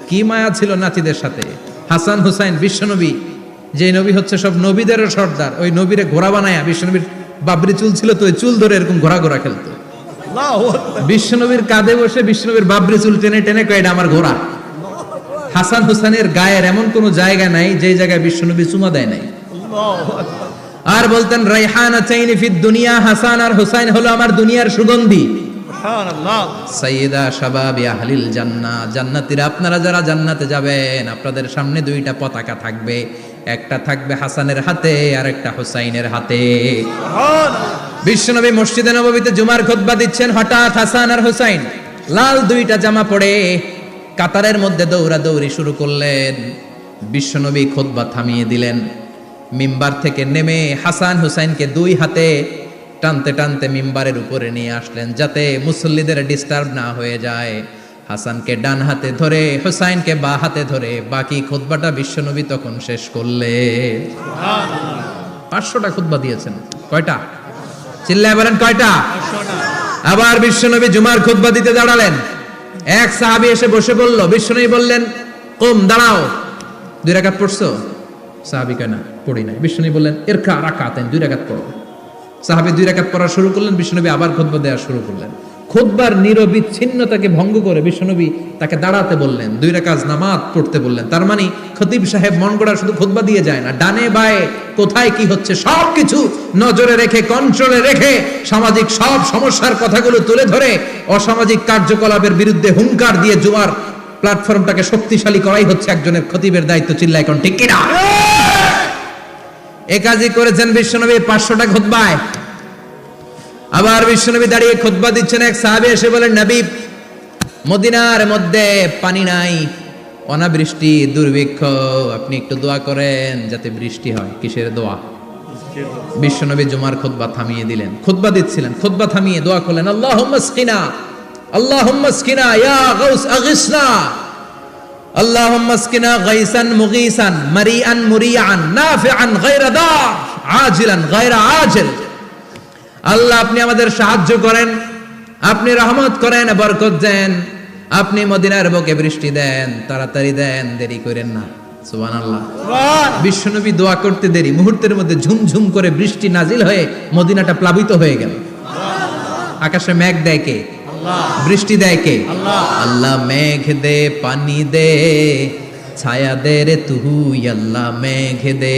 কি মায়া ছিল নাতিদের সাথে। হাসান হুসাইন বিশ্বনবী, যে নবী হচ্ছে সব নবীদেরও সর্দার, ওই নবীরে ঘোড়া বানায়া, বিশ্বনবীর বাবরি চুল ছিল তো ওই চুল ধরে এরকম ঘোড়া ঘোড়া খেলতো। বিশ্বনবীর কাঁধে বসে বিশ্বনবীর বাবরি চুল টেনে টেনে কয় এটা আমার ঘোড়া। হাসান হুসাইনের গায়ের এমন কোন জায়গা নাই যে জায়গায় বিশ্বনবী চুমা দেয় নাই। আর বলতেন রাইহানাতাইনি ফিদ দুনিয়া, হাসান আর হুসাইন হলো আমার দুনিয়ার সুগন্ধি। সুবহানাল্লাহ। সাইয়্যিদা শাবাবি আহলিল জান্নাহ, জান্নাতীরা আপনারা যারা জান্নাতে যাবেন আপনাদের সামনে দুইটা পতাকা থাকবে, একটা থাকবে হাসানের হাতে আর একটা হুসাইনের হাতে। বিশ্বনবী মসজিদে নববীতে জুমার খুতবা দিচ্ছেন, হঠাৎ হাসান আর হুসাইন লাল দুইটা জামা পরে কাতারের মধ্যে দৌড়াদৌড়ি শুরু করলেন। বিশ্বনবী খুতবা থামিয়ে দিলেন, মিম্বার থেকে নেমে হাসান হুসাইনকে দুই হাতে টানতে টানতে মিম্বারের উপরে নিয়ে আসলেন যাতে মুসল্লিদের ডিস্টার্ব না হয়ে যায়। হাসানকে ডান হাতে ধরে হুসাইনকে বা হাতে ধরে বাকি খুতবাটা বিশ্বনবী তখন শেষ করলে। 500টা খুতবা দিয়েছেন। কয়টা? চিল্লায় বলেন কয়টা? আবার বিশ্বনবী জুমার খুতবা দিতে দাঁড়ালেন। এক সাহাবী এসে বসে বলল, বিশ্বনবী বললেন কুম, দাঁড়াও। 2 রাকাত পড়ছো? সাহাবী কয় না, পড়ি নাই। বিশ্বনবী বললেন ইরকা রাকাতাইন, 2 রাকাত পড়ো। সাহাবী 2 রাকাত পড়া শুরু করলেন, বিশ্বনবী আবার খুতবা দেওয়া শুরু করলেন। খুতবার নিরবিচ্ছিন্নতাকে ভঙ্গ করে বিশ্বনবী তাকে দাঁড়াতে বললেন, 2 রাকাত নামাজ পড়তে বললেন। তার মানে খতিব সাহেব মন গড়া শুধু খুতবা দিয়ে যায় না, ডানে বায়ে কোথায় কি হচ্ছে সবকিছু নজরে রেখে, কন্ট্রোলে রেখে সামাজিক সব সমস্যার কথাগুলো তুলে ধরে অসামাজিক কার্যকলাপের বিরুদ্ধে হুঙ্কার দিয়ে জুমার প্ল্যাটফর্মটাকে শক্তিশালী করাই হচ্ছে একজনের খতিবের দায়িত্ব। চিল্লায় কোন ঠিক কিনা? এ কাজই করেছেন বিশ্বনবী 500টা খুতবায়। আবার বিশ্বনবী দাঁড়িয়ে খুতবা দিচ্ছেন, এক সাহাবী এসে বলেন, নবী মদিনার মধ্যে পানি নাই, অনাবৃষ্টি, দুর্ভিক্ষ, আপনি একটু দোয়া করেন যাতে বৃষ্টি হয়। কিসের দোয়া? বিশ্বনবী জুমার খুতবা থামিয়ে দিলেন, খুতবা দিচ্ছিলেন, খুতবা থামিয়ে দোয়া করলেন, আল্লাহুম্মা আসকিনা, আল্লাহুম্মা আসকিনা ইয়া গাউস আগিসনা, আল্লাহুম্মা আসকিনা গাইসান মুগীসান মারিআন মুরিআন নাফিআন গায়রা দার আজিলান গায়রা আজিল। আল্লাহ আপনি আমাদের সাহায্য করেন, আপনি রহমত করেন, বরকত দেন, আপনি মদিনার বুকে বৃষ্টি দেন, তাড়াতাড়ি দেন, দেরি করেন না। সুবহানাল্লাহ। বিশ্বনবী দোয়া করতে দেরি, মুহূর্তের মধ্যে ঝুমঝুম করে বৃষ্টি নাজিল হয়ে মদিনাটা প্লাবিত হয়ে গেল। আকাশে মেঘ দেয় কে? বৃষ্টি দেয় কে? আল্লাহ মেঘ দে, পানি দে, ছায়া দে রে তুই, আল্লাহ মেঘ দে।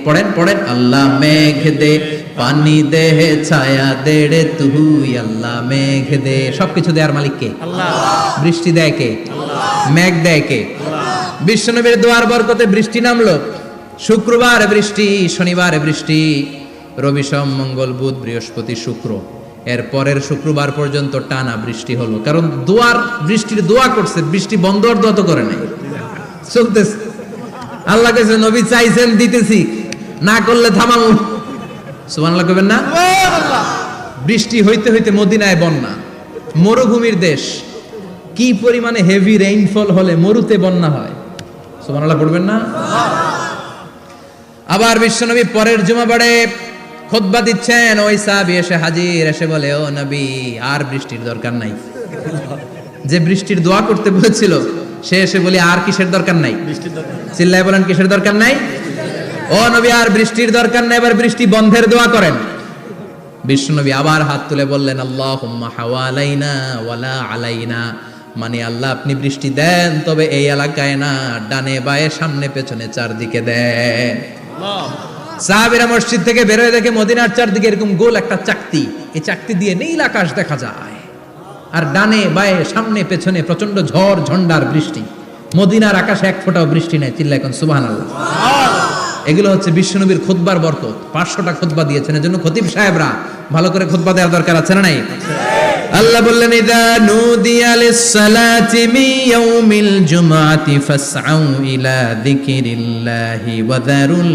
পড়েন পড়েন, আল্লাহ মেঘ দে, পানি দে, ছায়া দে রে তুই, আল্লাহ মেঘ দে। সবকিছু দেয়ার মালিক কে? বৃষ্টি দেয় কে? মেঘ দেয় কে? বিশ্বনবীর দোয়ার বরকতে বৃষ্টি নামলো। শুক্রবার বৃষ্টি, শনিবার বৃষ্টি, রবি সোম মঙ্গল বুধ বৃহস্পতি শুক্র, এর পরের শুক্রবার পর্যন্ত টানা বৃষ্টি হলো। কারণ দোয়ার বৃষ্টির দোয়া করছে, বৃষ্টি বন্ধ আর দোয়া তো করে নাই, চলতেছে। আল্লাহ কাছে নবী চাইছেন, দিতেছি, না করলে থামাল। সুবহানাল্লাহ কইবেন না? বৃষ্টি হইতে হইতে মদিনায় বন্যা, মরুভূমির দেশ, কি পরিমাণে হেভি রেইনফল হলে মরুতে বন্যা হয়। সুবহানাল্লাহ পড়বেন না? আবার বিশ্বনবী পরের জুমাবারে খুতবা দিচ্ছেন, ওই সাহাবী এসে হাজির, এসে বলে, ও নবী আর বৃষ্টির দরকার নাই। যে বৃষ্টির দোয়া করতে বলেছিল সে এসে বলি আর কিসের দরকার নাই? চিল্লায় বলেন কিসের দরকার নাই? ও নবী আর বৃষ্টির দরকার নাই, এবার বৃষ্টি বন্ধের দোয়া করেন। বিশ্বনবী আবার হাত তুলে বললেন, আল্লাহুম্মা হাওয়ালাইনা ওয়ালা আলাইনা, মানে আল্লাহ আপনি বৃষ্টি দেন, তবে এই এলাকায় না, ডানে বায়ে সামনে পেছনে চারদিকে দেন। সাহাবীরা মসজিদ থেকে বের হয়ে দেখে মদিনার চারদিকে এরকম গোল একটা চাকতি, এই চাকতি দিয়ে নীল আকাশ দেখা যায়, আর ডানে বায়ে সামনে পেছনে প্রচন্ড ঝড় ঝন্ডার বৃষ্টি। মদিনার আকাশে এক ফোঁটাও বৃষ্টি নেই। চিল্লায় এখন সুবহানাল্লাহ। এগুলো হচ্ছে বিশ্বনবীর খুতবার বরকত। 500টা খুতবা দিয়েছেন, এজন্য খতিব সাহেবরা ভালো করে খুতবা দেওয়ার দরকার আছে না নাই? আল্লাহ বললেন, ইযা নুদিয়া লিস-সালাতি মিন ইয়াউমিল জুমআতি ফাসআউ ইলা যিকিরিল্লাহি ওয়া যারুল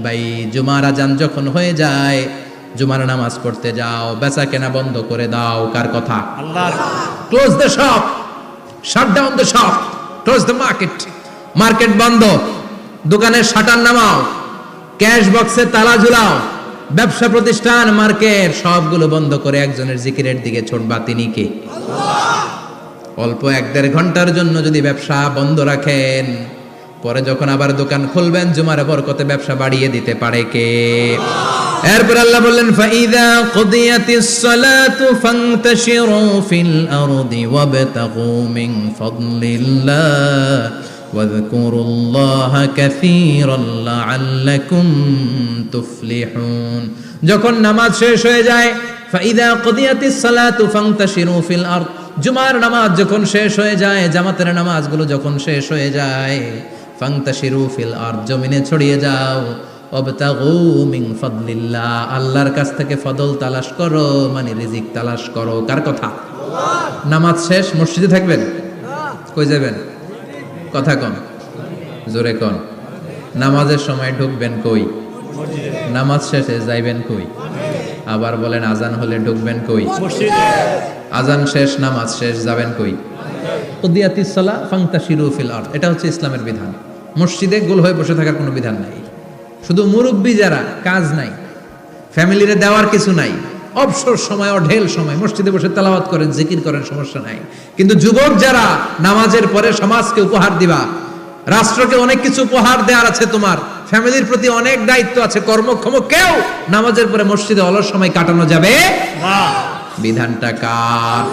বাই। জুমার আযান যখন হয়ে যায়, জুমার নামাজ পড়তে যাও, বেচা কেনা বন্ধ করে দাও। কার কথা? আল্লাহর। Close the shop, shut down the shop, close the market. Market বন্ধ, দোকানের শাটার নামাও, ক্যাশ বক্সে তালা ঝুলাও, ব্যবসা প্রতিষ্ঠান, মার্কেট সবগুলো বন্ধ করে একজনের জিকিরের দিকে ছোটবা। তিনি কে? অল্প 1-1.5 ঘন্টার জন্য যদি ব্যবসা বন্ধ রাখেন, পরে যখন আবার দোকান খুলবেন জুমার বরকতে ব্যবসা বাড়িয়ে দিতে পারে কে? এরপর আল্লাহ বললেন, ফাইযা কুদিয়াতিস সালাতু ফান্তাশিরু ফিল আরদি ওয়াবতাগু মিন ফাদলিল্লাহ ওয়াযকুরুল্লাহা কাসীরান লাআল্লাকুম তুফলিহুন। যখন নামাজ শেষ হয়ে যায়, ফাইদা কুদিয়াতিস সালাতু ফান্তাশিরু ফিল আরদ, জুমার নামাজ যখন শেষ হয়ে যায়, জামাতের নামাজগুলো যখন শেষ হয়ে যায়, ফান্তাশিরু ফিল আরদ, জমিনে ছড়িয়ে যাও, ওয়াবতাগু মিন ফাদলিল্লাহ, আল্লাহর কাছ থেকে ফদল তালাশ করো, মানে রিজিক তালাশ করো। কার কথা? নামাজ শেষ, মসজিদে থাকবেন? কই যাবেন? কথা কন, জোরে কন। নামাজের সময় ঢুকবেন কই? নামাজ শেষে যাইবেন কই? আবার বলেন, আজান হলে ঢুকবেন কই? আজান শেষ, নামাজ শেষ, যাবেন কই? কুদিয়াতিস সালাহ ফান্তাশিরু ফিল আরদ, এটা হচ্ছে ইসলামের বিধান। মসজিদে গোল হয়ে বসে থাকার কোনো বিধান নাই। শুধু মুরব্বী যারা, কাজ নাই, ফ্যামিলিরে দেওয়ার কিছু নাই, অবসর সময়, অঢেল সময় মসজিদে বসে তেলাওয়াত করেন, জিকির করেন, সমস্যা নাই। কিন্তু যুবক যারা, নামাজের পরে সমাজকে উপহার দিবা, রাষ্ট্রকে অনেক কিছু উপহার দেওয়ার আছে, তোমার ফ্যামিলির প্রতি অনেক দায়িত্ব আছে, কর্মক্ষম কেউ নামাজের পরে মসজিদে অলস সময় কাটানো যাবে না। বিধানটা কার?